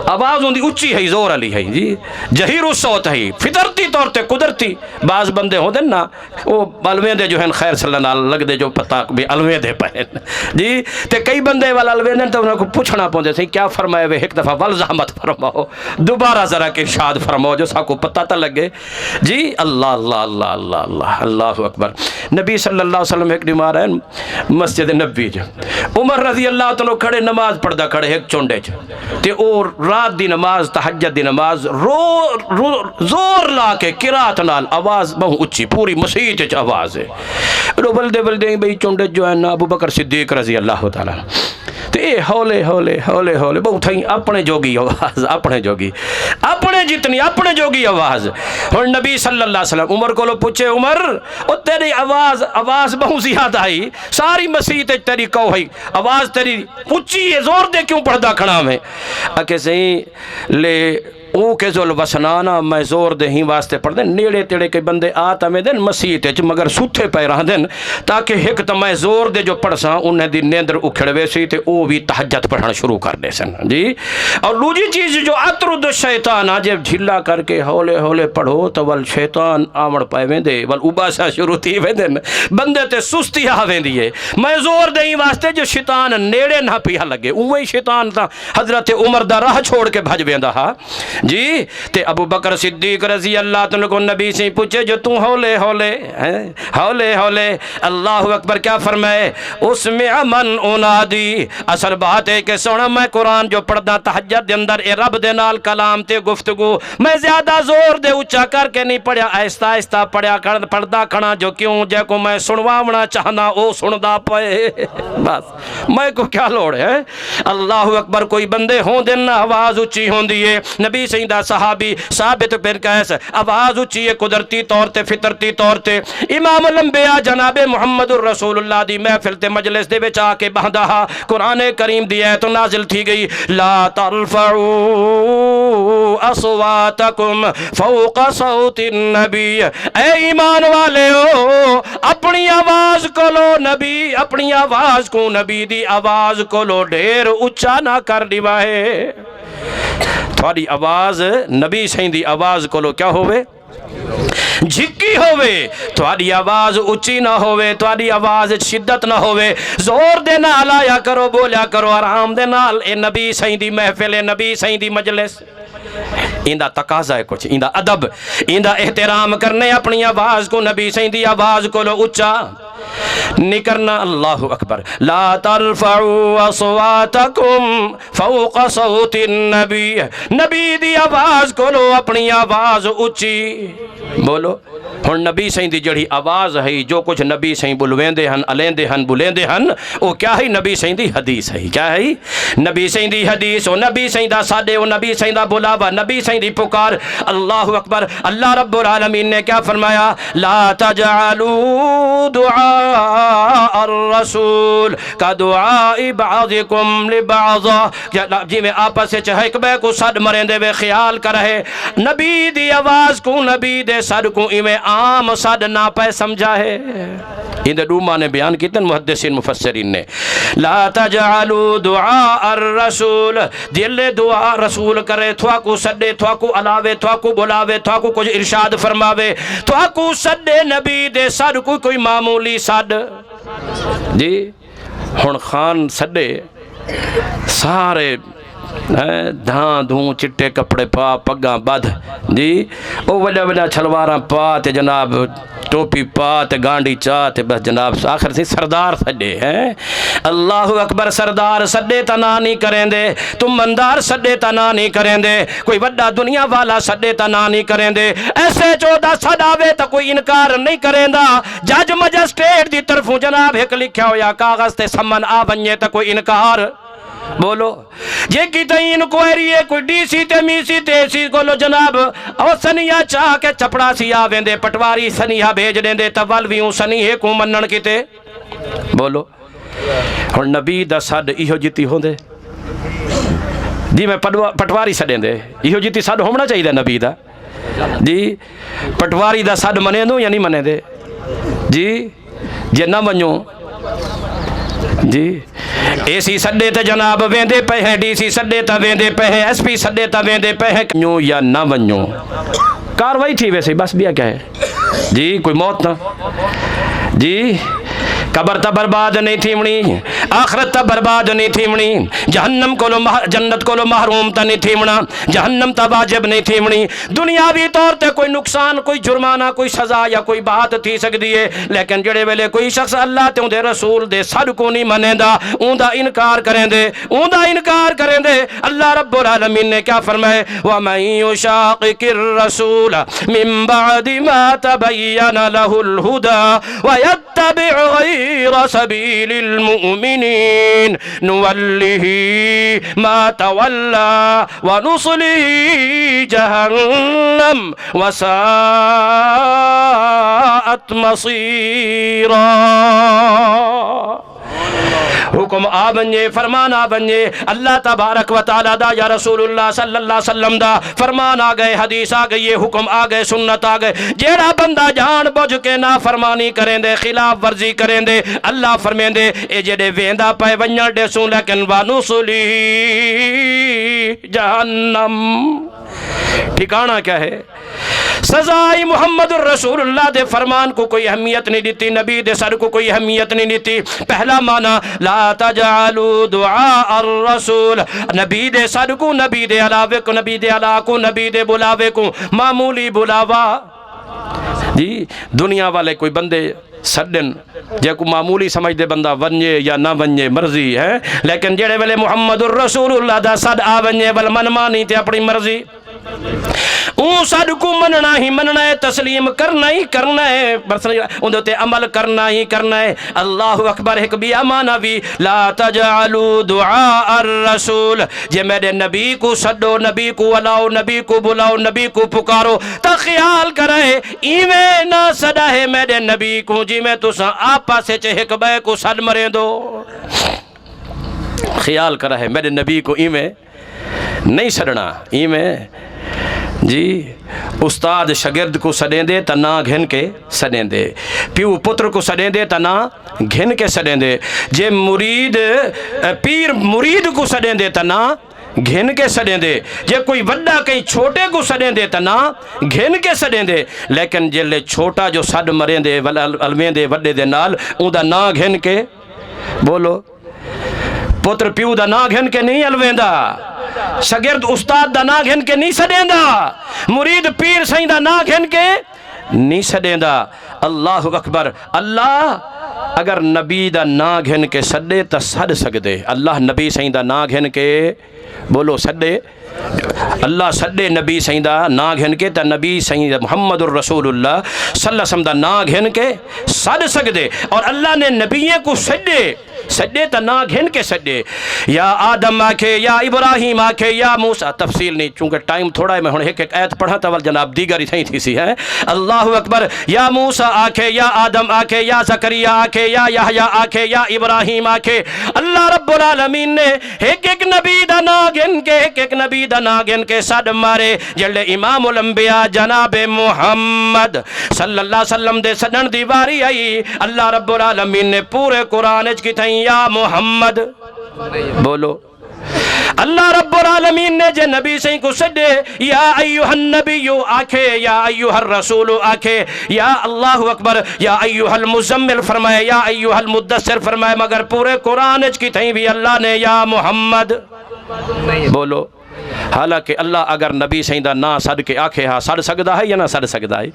آواز اون دی اچھی ہے زور علی ہے جی جہیر الصوت ہے فطرتی طور تے قدرتی بعض بندے ہوندے نا وہ الویں دے جو ہیں خیر صلی اللہ علیہ لگ دے جو پتہ بھی الویں دے پہن جی تے کئی بندے والا الویں دے تو انہوں کو پوچھنا پوندے سے کیا فرمائے ہوئے ایک دفعہ والزحمت فرماؤ دوبارہ ذرا کے ارشاد فرماؤ جو سا کو پتہ تا لگے جی اللہ اللہ اللہ اللہ اللہ اللہ اکبر نبی صلی اللہ علیہ وسلم ایک نمار ہے مسجد نبی جو عمر رضی اللہ تعالیٰ کھڑے نماز پڑھدا کھڑے ایک چونڈے جو تے اور رات دی نماز تہجد دی نماز زور لا کے قرات نال آواز بہت اچھی پوری مسجد آواز ہے رو بلدے بلدے بھئی چونڈے جو ہے نا ابو بکر صدیق رضی اللہ تعالیٰ تے اے ہولے ہولے ہولے ہولے بہت تھیں اپنے جوگی آواز اپنے جوگی اپنے جتنی اپنے جوگی آواز اور نبی صلی اللہ علیہ وسلم عمر کو لو پوچھے عمر او تیری آواز بہت زیادہ آئی ساری مسیح تیری کو ہے آواز تیری اچھی ہے زور دے کیوں پڑھدا کھڑا میں اکے صحیح لے او کے ذل وسنانا میں زور دے ہی واسطے پڑھ دیں نیڑے تیڑے کے بندے آتا میں دن مسیح تے مگر سوتھے پہ رہ دیں تاکہ ایک تو میں زور دے جو پڑھ ساں انہیں دی نیندر اکھڑوے سی تے او بھی تہجد پڑھنا شروع کر دے سن جی اور دوسری چیز جو اطرد شیطان جب جھلا کر کے ہولے ہولے پڑھو تو ول شیطان آمڑ پائے ویندے ول اباسا شروع تھی ویندن بندے تے سستی آ ویندی ہے میں زور دے ہی واسطے جو شیطان نیڑے نہ پیا لگے اوہی شیطان تا حضرت عمر دا راہ چھوڑ کے بھج ویندا ہا جی تے ابو بکر صدیق رضی اللہ تعالیٰ کو نبی سے پوچھے جو تم ہولے ہولے ہولے ہولے اللہ اکبر کیا فرمائے اس میں امن انادی اصل بات ہے کہ سونا میں قرآن جو پڑھدا تہجد دے اندر اے رب دے نال کلام تے گفتگو میں زیادہ زور دے اچھا کر کے نہیں پڑھیا آہستہ آہستہ پڑھدا کھڑا جو کیوں جے کو میں سنواونا چاہنا او سندا پئے بس میں کو کیا لوڑ ہے اللہ اکبر کوئی بندے ہوں دن آواز اچھی ہوندی ہے نبی سیدہ صحابی ثابت بن قیس آواز اچھی ہے قدرتی طور تے فطرتی طور تے امام الانبیاء جناب محمد الرسول اللہ دی محفل تے مجلس دے وچ آ کے بہندا قرآن کریم دی ایت نازل تھی گئی لا ترفعوا اصواتکم فوق صوت النبی اے ایمان والے ہو اپنی آواز کو لو نبی اپنی آواز کو نبی دی آواز کو لو ڈھیر اچھا نہ کر دیوائے تھوڑی آواز نبی سائیں دی آواز کو لو کیا ہوئے جھکی ہوئے تھوڑی آواز اچھی نہ ہوئے تھوڑی آواز شدت نہ ہوئے زور دے نال آیا کرو بولیا کرو آرام دے نال اے نبی سائیں دی محفل اے نبی سائیں دی مجلس ایندہ تقاضا ہے کچھ ایندہ ادب ایندہ احترام کرنے اپنی آواز کو نبی سائیں دی آواز کو لو اچھا نکرنا اللہ اکبر لا ترفعوا اصواتکم فوق صوت النبی نبی دی آواز کو لو اپنی آواز اچھی بولو ہن نبی سائیں دی جڑی آواز ہے جو کچھ نبی سائیں بلویندے ہن الیندے ہن بلیندے ہن او کیا ہے نبی سائیں دی حدیث ہے کیا ہے نبی سائیں دی حدیث او نبی سائیں دا سادے او نبی سائیں دا بلاوا نبی سائیں دی پکار اللہ اکبر اللہ رب العالمین نے کیا فرمایا لا تجعلوا دعاء الرسول کا دعاء بعضکم لبعض جی میں آپس سے چاہے کہ بے کو صد مرین دے بے خیال کر رہے نبی دی آواز کو نبی دے صد کو ایمیں عام صد نا پہ سمجھا ہے اندے دو معنی بیان کیتے محدثین مفسرین نے. لا تجعلوا دعاء الرسول دل دعا رسول کرے تھواکو سڈے تھواکو علاوے تھواکو بلاوے تھواکو کچھ ارشاد فرماوے تھواکو سڈے نبی دے سڈ کوئی معمولی سڈ جی ہن خان سڈے سارے دھاں دھوں چٹے کپڑے پا پگاں بدھ جی او وڈا وڈا چھلواراں پا تے جناب ٹوپی پا تے گانڈی چاہ تے بس جناب آخر سے سردار سڈے ہیں. اللہ اکبر. سردار سڈے تنا نہیں کریں دے تم مندار سڈے تنا نہیں کریں دے کوئی وڈا دنیا والا سڈے تنا نہیں کریں دے ایسے چودہ سڈاوے تا کوئی انکار نہیں کریں دا جج مجسٹریٹ دی طرفوں جناب ایک لکھیا ہویا کاغذ تے سمن آ بنیے تا کوئی انکار بولو جے کی تئیں انکوائری ہے کوئی ڈی سی تے می سی تے سی کولو جناب او سنیا چاہ کے چپڑا سی آویں دے پٹواری سنیا بھیج دیں دے تولویوں سنیے کو منن کیتے بولو. اور نبی دا سڈ ایہو جتی ہوں دے جی میں پٹواری سڈیں دے ایہو جتی سڈ ہونا چاہیے نبی دا جی پٹواری دا سڈ منے دو یا نہیں منے دے جی جے نہ منو جی اے سی سڈے تے جناب ویندے پے ہیں ڈی سی سڈے تا ویندے پے ہیں ایس پی سڈے تا ویندے پے ہیں کنیوں یا نہ ونیوں کاروائی تھی ویسے بس بیا کیا ہے جی کوئی موت نہ جی قبر تا برباد نہیں تھی منی آخرت تا برباد نہیں تھی منی جہنم کو جنت کو محروم تا نہیں تھی منا جہنم تا واجب نہیں تھی منی دنیاوی طور تے کوئی نقصان کوئی جرمانہ کوئی سزا یا کوئی بات تھی سکتی ہے لیکن جڑے ویلے کوئی شخص اللہ تے اندے رسول دے سڈ کو نہیں منے دا اوندا انکار کریں دے اوندا انکار کریں دے اللہ رب العالمین نے کیا فرمائے وَمَن يُشَاقِقِ الرَّسُولَ مِن بَعْدِ مَا تَبَيَّنَ لَهُ الْهُدَى وَيَتَّبِعْ غَيْرَ سَبِيلِ الْمُؤْمِنِينَ نُوَلِّهِ مَا تَوَلَّى وَنُصْلِهِ جَهَنَّمَ وَسَاءَتْ مَصِيرًا. حکم آ بنجے فرمان آ بنجے اللہ تبارک و تعالی دا یا رسول اللہ صلی اللہ علیہ وسلم دا فرمان آ گئے حدیث آ گئی حکم آ گئے سنت آ گئے جیڑا بندہ جان بوجھ کے نافرمانی کریں دے خلاف ورزی کریں دے اللہ فرمیں دے اے جڑے ویندا پے ونجڑ دے سوں لیکن وانوسلی جہنم ٹھکانہ کیا ہے سزائی محمد الرسول اللہ دے فرمان کو کوئی اہمیت نہیں دیتی نبی دے سر کو کوئی اہمیت نہیں دیتی. پہلا معنی لا تجعلوا دعاء الرسول نبی دے سر کو نبی دے علاوے کو نبی دے علاوہ کو نبی دے بلاوے کو معمولی بلاوا جی دنیا والے کوئی بندے سڈن جے کو معمولی سمجھ دے بندہ ونجے یا نہ ونجے مرضی ہے لیکن جڑے ویلے محمد الرسول اللہ دا سڈ آ ونجے ول من مانی تے اپنی مرضی اون سڈ کو مننا ہی مننا ہے تسلیم کرنا ہی کرنا ہے اندر تے عمل کرنا ہی کرنا ہے. اللہ اکبر. ایک بیا مانا بھی لا تجعلوا دعاء الرسول جے میرے نبی کو سڈو نبی کو علاؤ نبی کو بلاؤ نبی کو پکارو تا خیال کرے ایویں نہ سڈا ہے میرے نبی کو جی میں تساں آپا سے چہک بے کو سڈ مرے دو خیال کرا ہے میرے نبی کو ایویں نہیں سڈنا ایویں جی استاد شگرد کو سڈیں دے تا نا گھن کے سڈیں دے پیو پتر کو سڈیں دے تا نا گھن کے سڈیں دے جے مرید پیر مرید کو سڈیں دے تا نا گھن کے سڈیں دے جے کوئی وڈا کہیں چھوٹے کو سڈیں دے تا نا گھن کے سڈیں دے لیکن جے لے چھوٹا جو سڈ مریں دے علمیں دے وڈے دے نال اون دا نا گھن کے بولو پتر پیو دا نا گھن کے نہیں علویں دا شگرد استاد دا نا گھن کے نہیں سڈیں دا مرید پیر سائیں دا نا گھن کے نہیں سڈیں دا. اللہ اکبر. اللہ اگر نبی دا نا گھن کے سڈے تا سڈ سکدے اللہ نبی سائیں دا نا گھن کے بولو سڈے اللہ سڈے نبی سائیں دا نا گھن کے تا نبی سائیں محمد الرسول اللہ صلی اللہ علیہ وسلم دا نا گھن کے سڈ سکدے اور اللہ نے نبیوں کو سڈے سجدے تا نا گھن کے سجدے یا آدم آکھے یا ابراہیم آکھے یا موسیٰ تفصیل نہیں چونکہ ٹائم تھوڑا ہے میں ہوں ایک ایت پڑھا تا ول جناب دیگر ہی تھی سی ہے اللہ اکبر یا موسیٰ آکھے یا آدم آکھے یا زکریا آکھے یا یحییٰ آکھے یا ابراہیم آکھے اللہ رب العالمین نے ایک ایک نبی دا نا گھن کے ایک نبی دا نا گھن کے صد مارے جلے امام الانبیاء جناب محمد صلی اللہ علیہ وسلم دے سدن دیواری آئی اللہ رب العالمین نے پورے قرآن کی تھیں یا محمد بولو اللہ رب العالمین نے جے نبی سے کو سدے یا ایوہ النبی آکھے یا ایوہ الرسول آکھے یا اللہ اکبر یا ایوہ المزمل فرمائے یا ایوہ المدثر فرمائے مگر پورے قرآن کی تھیں بھی اللہ نے یا محمد بولو حالانکہ اللہ اگر نبی سائیں دا نا سڑ کے آکھے ہاں سڑ سکتا ہے یا نہ سڑ سکتا ہے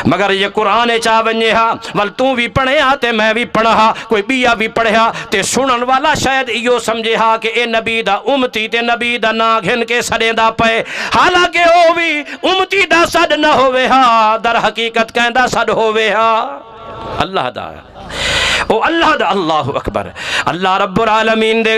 مگر یہ قرآن چاہ ونجے ہاں ول تو بھی پڑھے ہاں تے میں بھی پڑھا ہاں کوئی بیا بھی پڑھے ہاں تے سنن والا شاید ایو سمجھے ہاں کہ اے نبی دا امتی تے نبی دا نا گھن کے سڑے دا پے حالانکہ او بھی امتی دا سڑ نہ ہوئے ہاں در حقیقت کہیں دا سڑ ہوئے ہاں اللہ دا او اللہ دا اللہ اکبر اللہ رب العالمین دے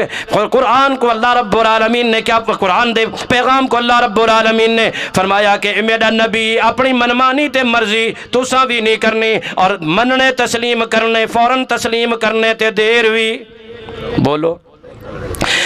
قرآن کو اللہ رب العالمین نے کیا قرآن دے پیغام کو اللہ رب العالمین نے فرمایا کہ میرا نبی اپنی منمانی تے مرضی تو سا بھی نہیں کرنی اور مننے تسلیم کرنے فوراں تسلیم کرنے تے دیر بھی بولو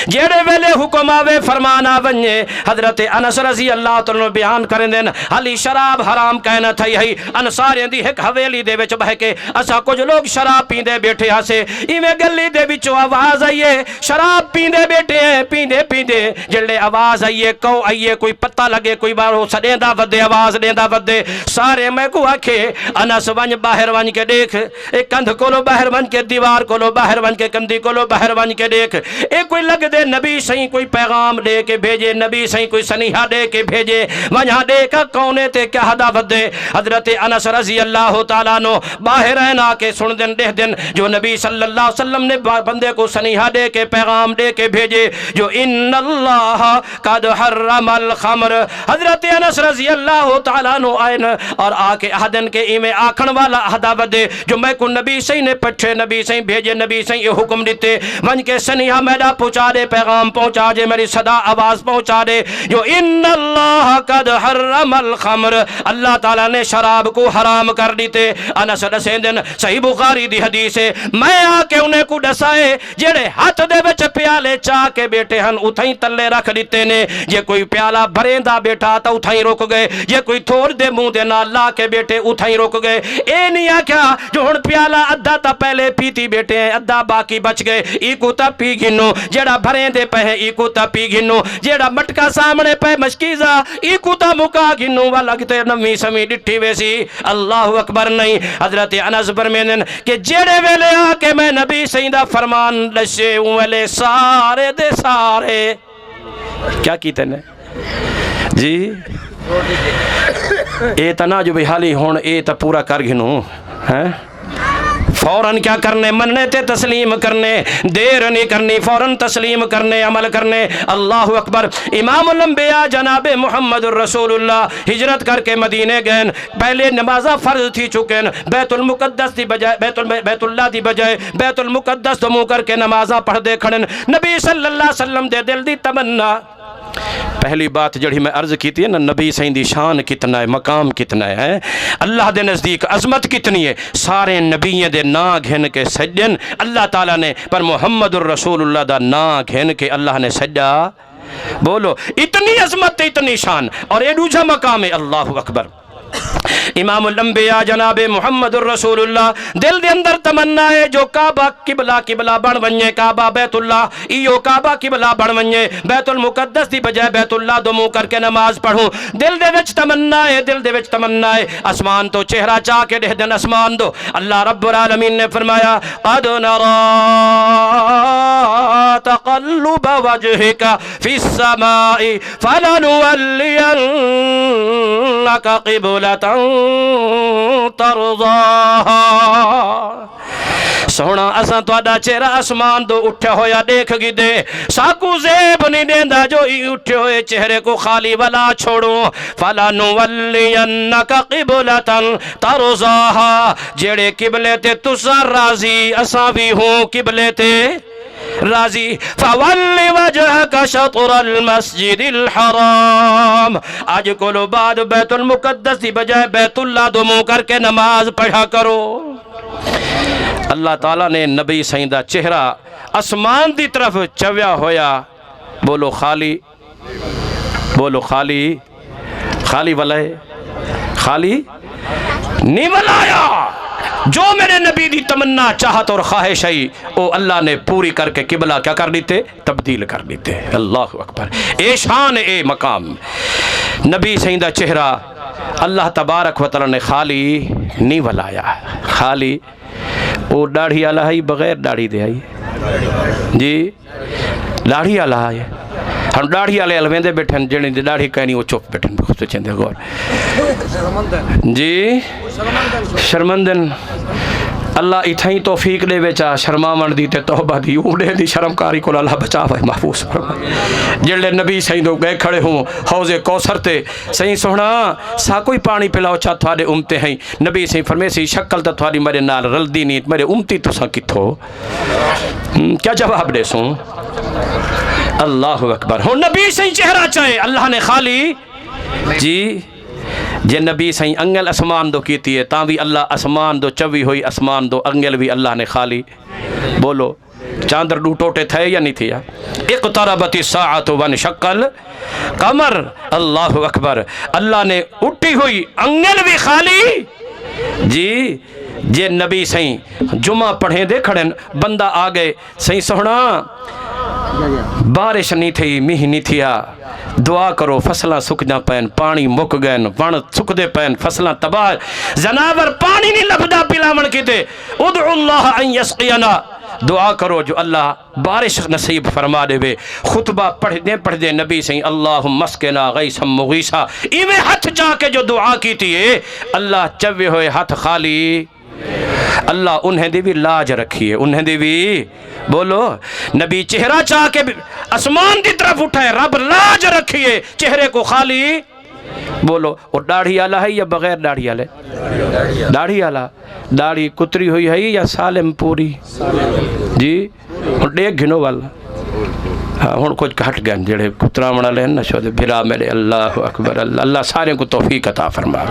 جیڑے ویلے حکم آوے فرمانا ونجے حضرت انس رضی اللہ تعالیٰ بیان کریں دین حالی شراب حرام کہنا تھائی ہے انصاریاں دی ایک حویلی دے وچ بہ کے اسا کچھ لوگ شراب پیندے بیٹھے ہاسے ایویں گلی دے وچوں آواز آئیے شراب پیندے بیٹھے ہیں پیندے جڑے آواز آئیے کو آئیے کوئی پتہ لگے کوئی بارو سڈیندا ودے آواز دیندا ودے سارے میں کو آکھے انس ونج باہر ونج کے دیکھ ایک کندھ کولو باہر ونج کے دیوار کولو باہر ونج کے کندھی کولو باہر ونج کے دیکھ ایک کوئی لگ دے نبی سہیں کوئی پیغام دے کے بھیجے نبی سہیں کوئی سنیحہ دے کے بھیجے وہاں دیکھا کونے تے کیا ہدایت دے حضرت انس رضی اللہ تعالیٰ نو باہر ہیں آ کے سن دن دہ دن جو نبی صلی اللہ علیہ وسلم نے بندے کو سنیحہ دے کے پیغام دے کے بھیجے جو ان اللہ قد حرم الخمر حضرت انس رضی اللہ تعالیٰ نو آئین اور آ کے احدن کے ایمیں آکھن والا ہدایت دے جو میں کو نبی سہیں نے پٹھے نبی سہیں بھیجے نبی سہیں یہ حکم دیتے ون کے سنیحہ میڈا پہنچا دے پیغام پہنچا دے میری صدا آواز پہنچا دے جو ان اللہ قد حرم الخمر اللہ تعالیٰ نے شراب کو حرام کر دیتے انس دسیں دن صحیح بخاری دی حدیث ہے میں آ کے انہیں کو دسائے جڑے ہاتھ دے وچ پیالے چاہ کے بیٹھے ہن اتھائیں تلے رکھ دیتے نے جے کوئی پیالہ بھریندا بیٹھا تا اتھائیں روک گئے جے کوئی تھوڑ دے منہ دے نہ لا کے بیٹھے اتھائیں روک گئے اے نہیں آکھیا جو ہن پیالہ ادھا تا پہلے پیتی بیٹھے ہیں ادھا باقی بچ گئے ای کو تا پی گنو جڑا بھریں دے پہ ای کو تا پی گنو جڑا مٹکا سامنے پہ مشکیزا ای کو تا مکا گنو والا کتے نمی سمی ڈٹھی ویسی اللہ اکبر نہیں حضرت انس برمینن کہ جڑے ویلے آ کے میں نبی سیدہ فرمان لشے ویلے سارے دے سارے کیا کیتے نے جی اے تنا جو بھی حالی ہون اے تا پورا کر گنو ہیں فوراً کیا کرنے مننے تے تسلیم کرنے دیر نہیں کرنی فوراً تسلیم کرنے عمل کرنے اللہ اکبر امام الانبیاء جناب محمد الرسول اللہ ہجرت کر کے مدینے گئے پہلے نمازہ فرض تھی چکے بیت المقدس دی بجائے بیت اللہ دی بجائے بیت المقدس تو منہ کر کے نمازہ پڑھ دے کھڑن نبی صلی اللہ علیہ وسلم دے دل دی تمنا پہلی بات جڑی میں عرض کی تھی نا نبی سائیں دی شان کتنا ہے مقام کتنا ہے اللہ دے نزدیک عظمت کتنی ہے سارے نبییں دے نا گھن کے سجن اللہ تعالیٰ نے پر محمد الرسول اللہ دا نا گھن کے اللہ نے سجا بولو اتنی عظمت اتنی شان اور اے دوجا مقام ہے اللہ اکبر امام الانبیاء جناب محمد الرسول اللہ دل دے اندر تمنا ہے جو کعبہ قبلہ بن ونجے کعبہ بیت اللہ ایو کعبہ قبلہ بن ونجے بیت المقدس دی بجائے بیت اللہ دو منہ کر کے نماز پڑھوں دل دے وچ تمنا ہے اسمان تو چہرہ چاہ کے دہ دن اسمان دو اللہ رب العالمین نے فرمایا قد نرا تقلب وجہک فی السماء فلنولینک قبلۃ ترضاها سونا اساں تہاڈا چہرہ آسمان تو اٹھیا ہویا دیکھ گی دے ساکو زیب نہیں دیندا جو ہی اٹھے ہوئے چہرے کو خالی والا چھوڑو فَلَنُوَلِّيَنَّكَ قِبْلَةً تَرْضَاهَا جیڑے قبلے تے تساں راضی اساں بھی ہوں قبلے تے راضی فَوَلِّ وَجْهَكَ شَطْرَ الْمَسْجِدِ الْحَرَامِ آج کلو بعد بیت المقدس دی بجائے بیت اللہ دو منہ کر کے نماز پڑھا کرو۔ اللہ تعالیٰ نے نبی سیندہ چہرہ آسمان دی طرف چویا ہویا بولو خالی خالی ولائے خالی نہیں ولایا جو میرے نبی دی تمنا چاہت اور خواہش ہے وہ اللہ نے پوری کر کے قبلہ کیا کر دیتے تبدیل کر دیتے۔ اللہ اکبر، اے شان اے مقام نبی سیندہ چہرہ اللہ تبارک و تعالی نے خالی نہیں ولایا، خالی وہ داڑھی والا ہے بغیر داڑھی دے آئی جی داڑھی والا ہے ہم داڑھی والے الویندے بیٹھن جڑی دی داڑھی کہنی وہ چپ بیٹھن خود چندے غور جی شرمندن اللہ اتھائی توفیق دے وچا شرماون دی تے توبہ دی اوڑے دی شرمکاری کو اللہ بچاوے محفوظ جڑے نبی سائیں دو گئے کھڑے ہوں حوض کوثر تے سائیں سونا سا کوئی پانی پلاؤ چا تھوڑے امتے ہیں نبی سائیں فرمے سی شکل تا تھوڑی میرے نال رلدی نہیں میرے امتی تو سا کتھو کیا جواب دے سوں اللہ اکبر ہوں نبی سائیں چہرہ چاہے اللہ نے خالی جی جے نبی سائیں انگل اسمان دو کیتی ہے تاں بھی اللہ اسمان دو چوی ہوئی اسمان دو انگل بھی اللہ نے خالی بولو چاندر دو ٹوٹے تھے یا نہیں تھے اقتربت الساعۃ وانشق القمر اللہ اکبر اللہ نے اٹھی ہوئی انگل بھی خالی جی جے نبی سائیں جمعہ پڑھیں دے کھڑن بندہ آگئے سائیں سونا بارش نہیں تھی میہ نہیں تھیا دعا کرو فصلہ سک جا پین پانی مک گئن ون سک دے پین فصلہ تباہ زناور پانی نہیں لبدا پلاون کی دے ادعو اللہ ان یسقینا دعا کرو جو اللہ بارش نصیب فرما دے وے خطبہ پڑھ دے نبی سہیں اللہم مسکنا غیثا مغیثا ایویں ہاتھ جا کے جو دعا کی تھی اللہ چوے ہوئے ہاتھ خالی اللہ انہیں دی بھی لاج رکھیے انہیں دی بھی بولو نبی چہرہ چاہ کے اسمان دی طرف اٹھائے رب لاج رکھیے چہرے کو خالی بولو اور داڑھی آلہ ہے یا بغیر داڑھی آلہ داڑھی آلہ داڑھی کتری ہوئی ہے یا سالم پوری جی اور دیکھ گھنو والا ہون کچھ کھٹ گئے جڑے کترا منا لین نشو دے بھرا میرے اللہ اکبر اللہ سارے کو توفیق عطا فرما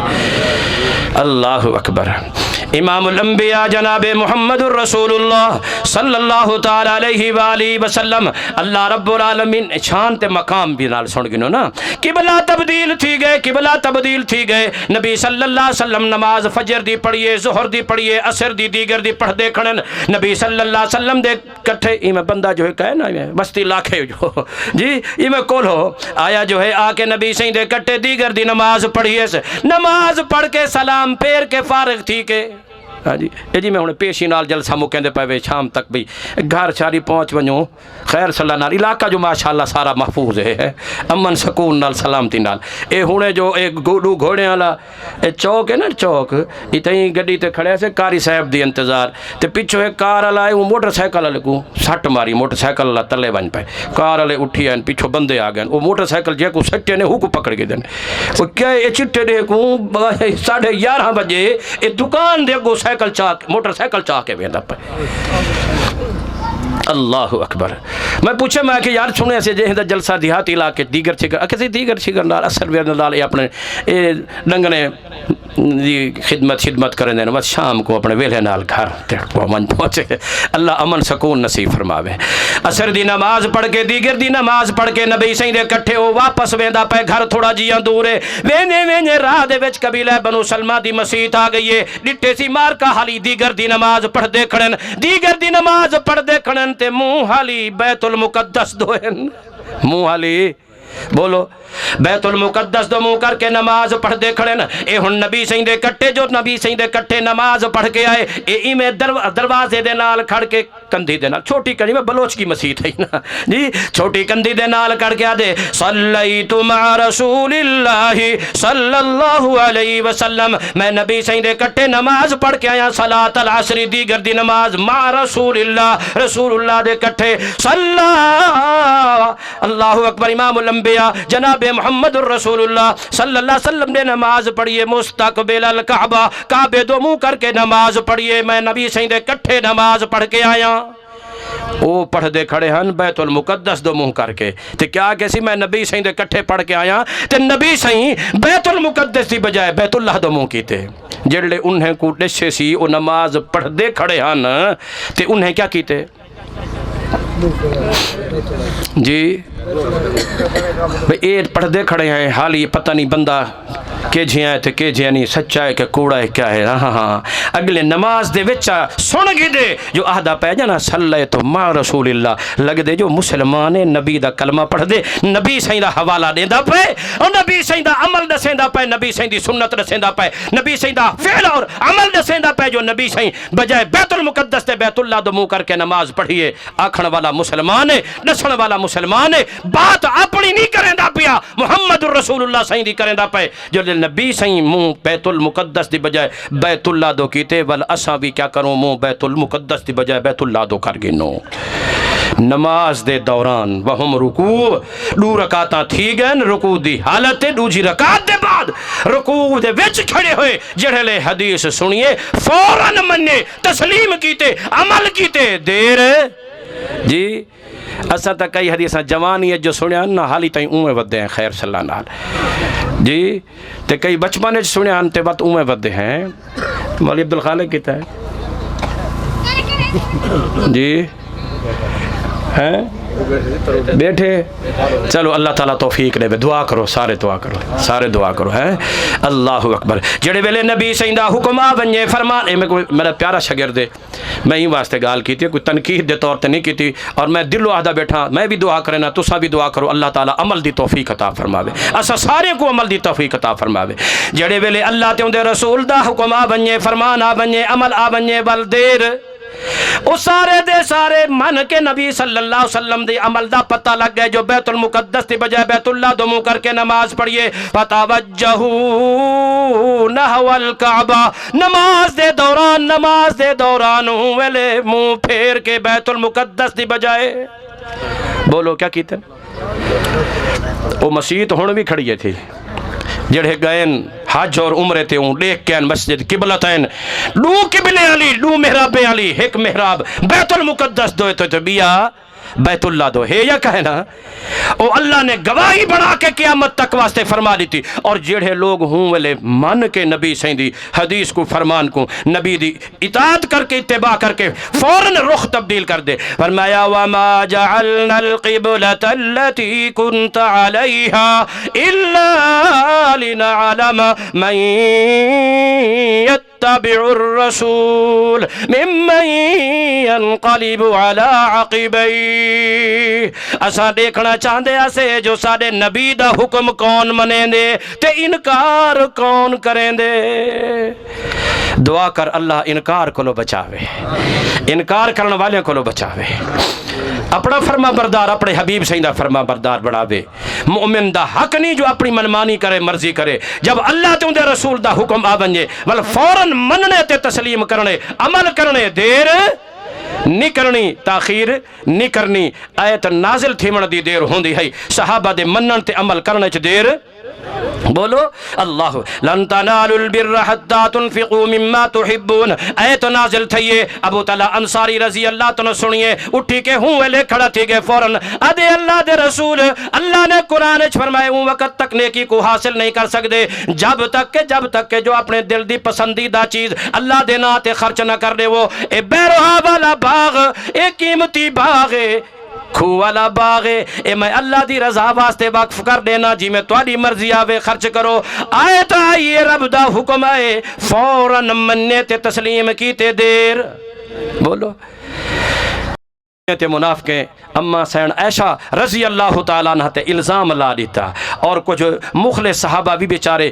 اللہ اکبر امام الانبیاء جناب محمد الرسول اللہ صلی اللہ تعالی علیہ وآلہ وسلم اللہ رب العالمین شان تے مقام بھی نال سن گنو نا قبلہ تبدیل تھی گئے نبی صلی اللہ علیہ وسلم نماز فجر دی پڑھیے ظہر دی پڑھیے عصر دی دیگر دی پڑھ دے کھڑن نبی صلی اللہ علیہ وسلم دے کٹھے ایمیں بندہ جو ہے کہے نا بستی لاکھے جو جی ایمیں کول ہو آیا جو ہے آ کے نبی صحیح دے کٹھے دیگر دی نماز پڑھیے سے نماز پڑھ کے سلام پیر کے فارغ تھی کے ہاں جی میں ہوں پیشی نال جلسہ مکیں دے پے شام تک بھی گھر چاری پہنچ ونجو خیر صلی اللہ علاقہ جو ماشاءاللہ سارا محفوظ ہے امن سکون نال سلامتی نال اے ہونے جو ایک گوڑو گھوڑے والا اے چوک ہے نا چوک اتنی گڈی تے کھڑے سے کاری صاحب دی انتظار تے پیچھو ایک کار والا ہے وہ موٹر سائیکل والے کو سٹ ماری موٹر سائیکل والا تلے ون پے کار والے اٹھی ہیں پیچھو بندے آ گئے وہ موٹر سائیکل جے کو سٹے نے ہو کو پکڑ کے دین وہ کیا اے چٹے دے کو 11:30 بجے اے دکان دے کو سائیکل چاک موٹر سائیکل چاہ کے ویندا پے اللہ اکبر میں پوچھے میں کہ یار سنے سے جے ہندا جلسہ دیہاتی علاقے دیگر چھگر کسی دیگر چھگر نال اثر ویرن نال اپنے ڈنگنے دی خدمت کریں دیں بس شام کو اپنے ویلے نال گھر من پہنچے اللہ امن سکون نصیب فرماوے اثر دی نماز پڑھ کے دیگر دی نماز پڑھ کے نبی سائیں دے کٹھے ہو واپس ویندا پے گھر تھوڑا جیاں دور ہے وینے راہ دے وچ قبیلہ بنو سلمہ دی مسجد آ گئی ہے ڈٹے سی مار کا حالی دیگر دی نماز پڑھ دے کھڑن تے منہ حالی بیت المقدس دوہن منہ حالی بولو بیت المقدس دو منہ کر کے نماز پڑھ دے کھڑے نا، اے ہن نبی سائیں دے کٹھے جو نبی سائیں دے کٹھے نماز پڑھ کے آئے، اے میں دروازے دے نال کھڑ کے کندھی دے نال، چھوٹی کندھی میں بلوچ کی مسجد ہے نا جی، چھوٹی کندھی دے نال کھڑ کے آدے صلیت مع رسول اللہ صلی اللہ علیہ وسلم، میں نبی سائیں دے کٹھے نماز پڑھ کے آیا صلاۃ العصر دیگر دی نماز مع رسول اللہ، رسول اللہ دے کٹھے صلی اللہ اکبر امام الانبیاء جناب محمد الرسول اللہ صلی اللہ علیہ وسلم نے نماز پڑھیے مستقبل الکعبہ، کعبے دو منہ کر کے نماز پڑھیے، میں نبی سائیں دے کٹھے نماز پڑھ کے آیا، وہ پڑھ دے کھڑے ہن بیت المقدس دو منہ کر کے، تے کیا کیسی میں نبی سائیں دے کٹھے پڑھ کے آیا، تے نبی سائیں بیت المقدس دی بجائے بیت اللہ دو منہ کیتے، جڑے انہیں کو ڈشے سی وہ نماز پڑھ دے کھڑے ہن تے انہیں کیا کیتے جی اے پڑھ دے کھڑے ہیں، حال یہ پتہ نہیں بندہ کہ جھیاں ہے تے کہ جھیاں نہیں، سچا ہے کہ کوڑا ہے کیا ہے، ہاں اگلے نماز دے وچا سن گی دے جو آہدہ پہ جانا صلیت مع رسول اللہ لگ دے جو مسلمان نبی دا کلمہ پڑھ دے، نبی سائیں دا حوالہ دے دا پہ اور نبی سائیں دا عمل دسیں دا پہ، نبی سائیں دی سنت دسیں دا پہ، نبی سائیں دا فعل اور عمل دسیں دا پہ، جو نبی سائیں بجائے بیت المقدس تے بیت اللہ دو منہ کر کے نماز پڑھیے، آکھن والا مسلمان ہے، نسن والا مسلمان ہے، بات اپنی نہیں کریں دا پیا، محمد الرسول اللہ سائیں دی کریں دا پہ، جو نبی سائیں منہ بیت المقدس دی بجائے بیت اللہ دو کیتے، ول اساں بھی کیا کروں منہ بیت المقدس دی بجائے بیت اللہ دو کر گنو۔ نماز دے دوران وہم رکوع دو رکعتاں تھی گئن، رکوع دی حالت دوجی رکعت دے بعد رکوع دے وچ کھڑے ہوئے جڑے لے حدیث سنیے فوراً منے تسلیم کیتے عمل کیتے دیر جی اسا تا کئی حدیثاں جوانی جو سنیا نا حالی تائیں اوے ودے ہیں خیر صلی اللہ نال جی، تے کئی بچپنے سنیا تے بات اوے ودے ہیں، مولی عبدالخالق کیتا ہے جی ہیں بیٹھے، چلو اللہ تعالیٰ توفیق دے، دعا کرو سارے دعا کرو، سارے دعا کرو ہے اللہ اکبر۔ جڑے ویلے نبی سائیں دا حکم آ ونجے فرمان، اے میں کوئی میرا پیارا شاگرد ہے، میں ہی واسطے گال کی تھی، کوئی تنقید دے طور تے نہیں کی تھی، اور میں دل و آہدہ بیٹھا میں بھی دعا کرنا تسا بھی دعا کرو اللہ تعالیٰ عمل دی توفیق عطا فرماوے، اسا سارے کو عمل دی توفیق عطا فرماوے۔ جڑے ویلے اللہ تے اندے رسول دا حکم آ ونجے، فرمان آ ونجے، عمل آ ونجے، بل دیر او سارے دے سارے من کے نبی صلی اللہ علیہ وسلم دی عمل دا پتہ لگ گئے، جو بیت المقدس دی بجائے بیت اللہ دو منہ کر کے نماز پڑھیے، فتوجہو نحو الکعبہ، نماز دے دوران ویلے منہ پھیر کے بیت المقدس دی بجائے بولو کیا کیتے وہ مسجد ہون بھی کھڑی تھی، جڑے گئن حج اور عمرے تے ہوں دیکھ کے مسجد قبلتین دو قبلے علی دو محرابیں علی، ایک محراب بیت المقدس دو تو بیا بیت اللہ دو ہے یا کہنا، او اللہ نے گواہی بنا کے قیامت تک واسطے فرما دی تھی، اور جڑے لوگ ہوں والے من کے نبی سائیں دی حدیث کو فرمان کو نبی دی اطاعت کر کے اتباع کر کے فوراً رخ تبدیل کر دے، فرمایا وَمَا جَعَلْنَا الْقِبْلَةَ الَّتِي كُنْتَ عَلَيْهَا إِلَّا لِنَعْلَمَ مَنْ يَتَّبِعُ الرَّسُولَ مِمَّنْ يَنْقَلِبُ عَلَىٰ عَقِبَيْهِ، اسا دیکھنا چاہندے اسے جو ساڑے نبی دا حکم کون منیں دے تے انکار کون کریں دے۔ دعا کر اللہ انکار کو لو بچاوے، انکار کرنے والے کو لو بچاوے، اپنا فرما بردار اپنے حبیب سائیں دا فرما بردار بڑھاوے۔ مومن دا حق نہیں جو اپنی منمانی کرے مرضی کرے، جب اللہ تے اندے رسول دا حکم آ بنجے ول فوراً مننے تے تسلیم کرنے عمل کرنے دیر نہیں کرنی، تاخیر نہیں کرنی، آیت نازل تھیمن دی دیر ہوندی ہے، صحابہ دے منن تے عمل کرنے چ دیر بولو اللہ لن تنالوا البر حتى تنفقوا مما تحبون، آیت نازل تھئیے، ابو طلحہ انصاری رضی اللہ عنہ سنیے اٹھی کے ہوں ویلے کھڑا تھی گئے فوراً ادے اللہ دے رسول اللہ نے قرآن فرمائے ہوں وقت تک نیکی کو حاصل نہیں کر سکتے جب تک کہ جو اپنے دل دی پسندیدہ چیز اللہ دے نا تے خرچ نہ کر دے، وہ اے بیروہا والا باغ، اے قیمتی باغ، کھو والا باغے، اے میں اللہ دی رضا واسطے وقف کر دینا، جی میں تواڈی مرضی آوے خرچ کرو۔ آیت آئیے رب دا حکم آئے فوراً مننے تے تسلیم کیتے دیر بولو۔ تے منافقیں اما سین عائشہ رضی اللہ تعالیٰ عنہ تے الزام لا دیتا اور کچھ مخلص صحابہ بھی بیچارے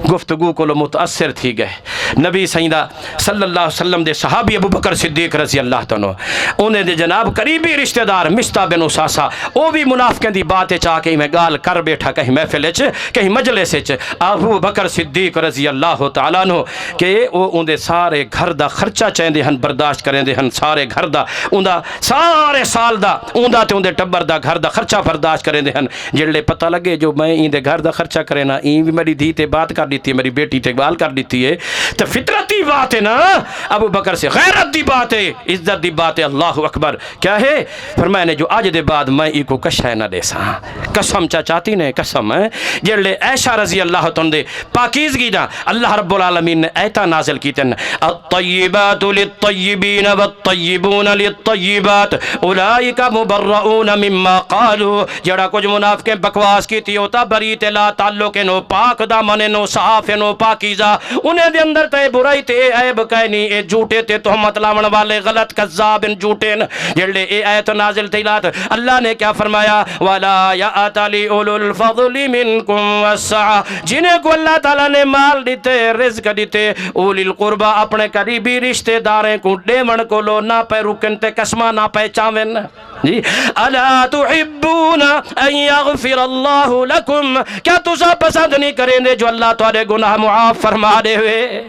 گفتگو کو متاثر تھی گئے نبی سیدہ صلی اللہ علیہ وسلم دے صحابی ابو بکر صدیق رضی اللہ تعالیٰ انہیں دے جناب قریبی رشتہ دار مصطح بن اساسہ وہ بھی منافقیں دی باتیں چاہ کے میں گال کر بیٹھا کہیں محفل وچ کہیں مجلس وچ ابو بکر صدیق رضی اللہ تعالیٰ عنہ کہ وہ اندے سارے گھر دا خرچہ چاہندے ہن برداشت کریندے ہن سارے گھر دا اوندا سارے سال دا اوندا تے اندے ٹبر دا گھر دا خرچہ برداشت کریندے ہن جڑے پتہ لگے جو میں این دے گھر دا خرچہ کرے نا این بھی میری دھی تے بات کر دیتی ہے میری بیٹی تے گال کر دیتی ہے تو فطرتی بات ہے نا ابو بکر سے غیرت دی بات ہے عزت دی بات ہے اللہ اکبر کیا ہے فرمایا نے جو آج دے بعد میں ای کو کشہ نہ دے سا قسم چاچاتی نے قسم ہے جڑے عائشہ رضی اللہ تعالیٰ دے پاکیزگی دا اللہ رب العالمین نے ایتا نازل کی تن الطیبات للطیبین والطیبون للطیبات اولئک مبرؤون مما قالوا جڑا کچھ منافقیں بکواس کی تھی ہوتا بری تے لا تعلق نو پاک دا من نو صاف نو پاکیزہ انہیں دے اندر تے برائی تے عیب کہنی اے جھوٹے تے تہمت لاون والے غلط کذاب جھوٹے جڑے اے آیت نازل تیلات اللہ نے کیا فرمایا ولا یاتلی اولو الفضل منکم والسعہ جنہیں کو اللہ تعالیٰ نے مال دیتے رزق دیتے اولی القربہ اپنے قریبی رشتہ داریں کو ڈیمن کو لو نہ پہ رکن تے قسمہ نہ پہ چاوین جی الا تحبون ان یغفر اللہ لکم کیا تسا پسند نہیں کریں دے جو اللہ تمہارے گناہ معاف فرما دے ہوئے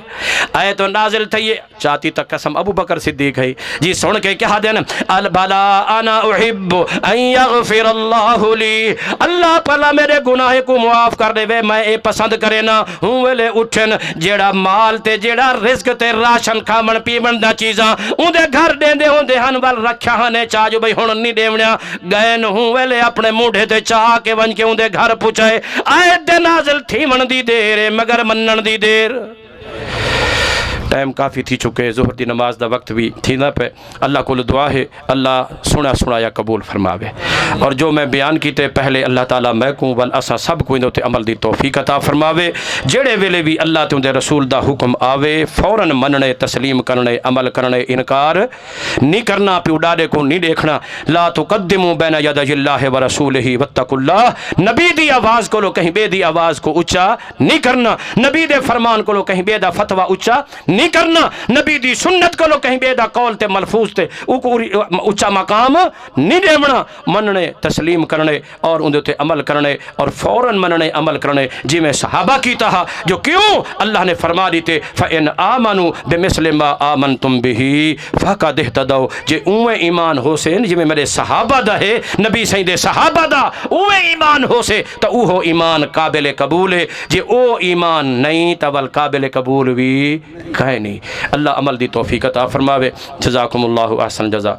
آیت نازل تھی چاہتی تک قسم ابو بکر صدیق ہے جی سن کے کہا دین البلا انا احب ان یغفر اللہ لی اللہ پلا میرے گناہ کو معاف کر دے وے میں اے پسند کرے نا ہوں ویلے اٹھن جیڑا مال تے جیڑا رزق تے راشن کھامن پیمن دا چیزاں اون دے گھر دیندے ہوندے ہن ول رکھیا ہنے چاہ جو بھئی ہن نہیں دیونیا گئے ہوں ویلے اپنے موڈے تے چاہ کے ون کے اون دے گھر پہنچائے آیت دے نازل تھی من دی دیر مگر منن دی دیر ٹائم کافی تھی چکے ظہر دی نماز دا وقت بھی تھی نہ پہ اللہ کو دعا ہے اللہ سنا سنایا قبول فرماوے اور جو میں بیان کیتے پہلے اللہ تعالیٰ میں کو ول اسا سب کو اندے عمل دی توفیق عطا فرماوے جڑے ویلے بھی اللہ تے اندے رسول دا حکم آوے فوراً مننے تسلیم کرنے عمل کرنے انکار نہیں کرنا پہ اڈاڑے کو نہیں دیکھنا لا تقدموا بین یدی اللہ ورسولہ واتقوا اللہ نبی دی آواز کو لو کہیں بے دی آواز کو اونچا نہیں کرنا نبی دے فرمان کو لو کہیں بے دا فتویٰ اونچا نہیں کرنا نبی دی سنت کو لو کہیں بے دا قول تے ملفوظ تے اونچا مقام نہیں دیونا مننے تسلیم کرنے اور اندے تے عمل کرنے اور فوراً مننے عمل کرنے جی میں صحابہ کی تہا جو کیوں اللہ نے فرما دیتے فَإِنْ آمَنُوا بِمِثْلِ مَا آمَنْتُمْ بِهِ فَقَدْ اهْتَدَوْا جے اوے ایمان ہو سے جی میں میرے صحابہ دا ہے نبی سید صحابہ دا اوے ایمان ہو سے تو اوہ ایمان قابل قبول ہے جے او ایمان نہیں تو قابل قبول بھی کہے نہیں اللہ عمل دی توفیق عطا فرماوے جزاکم اللہ احسن جزا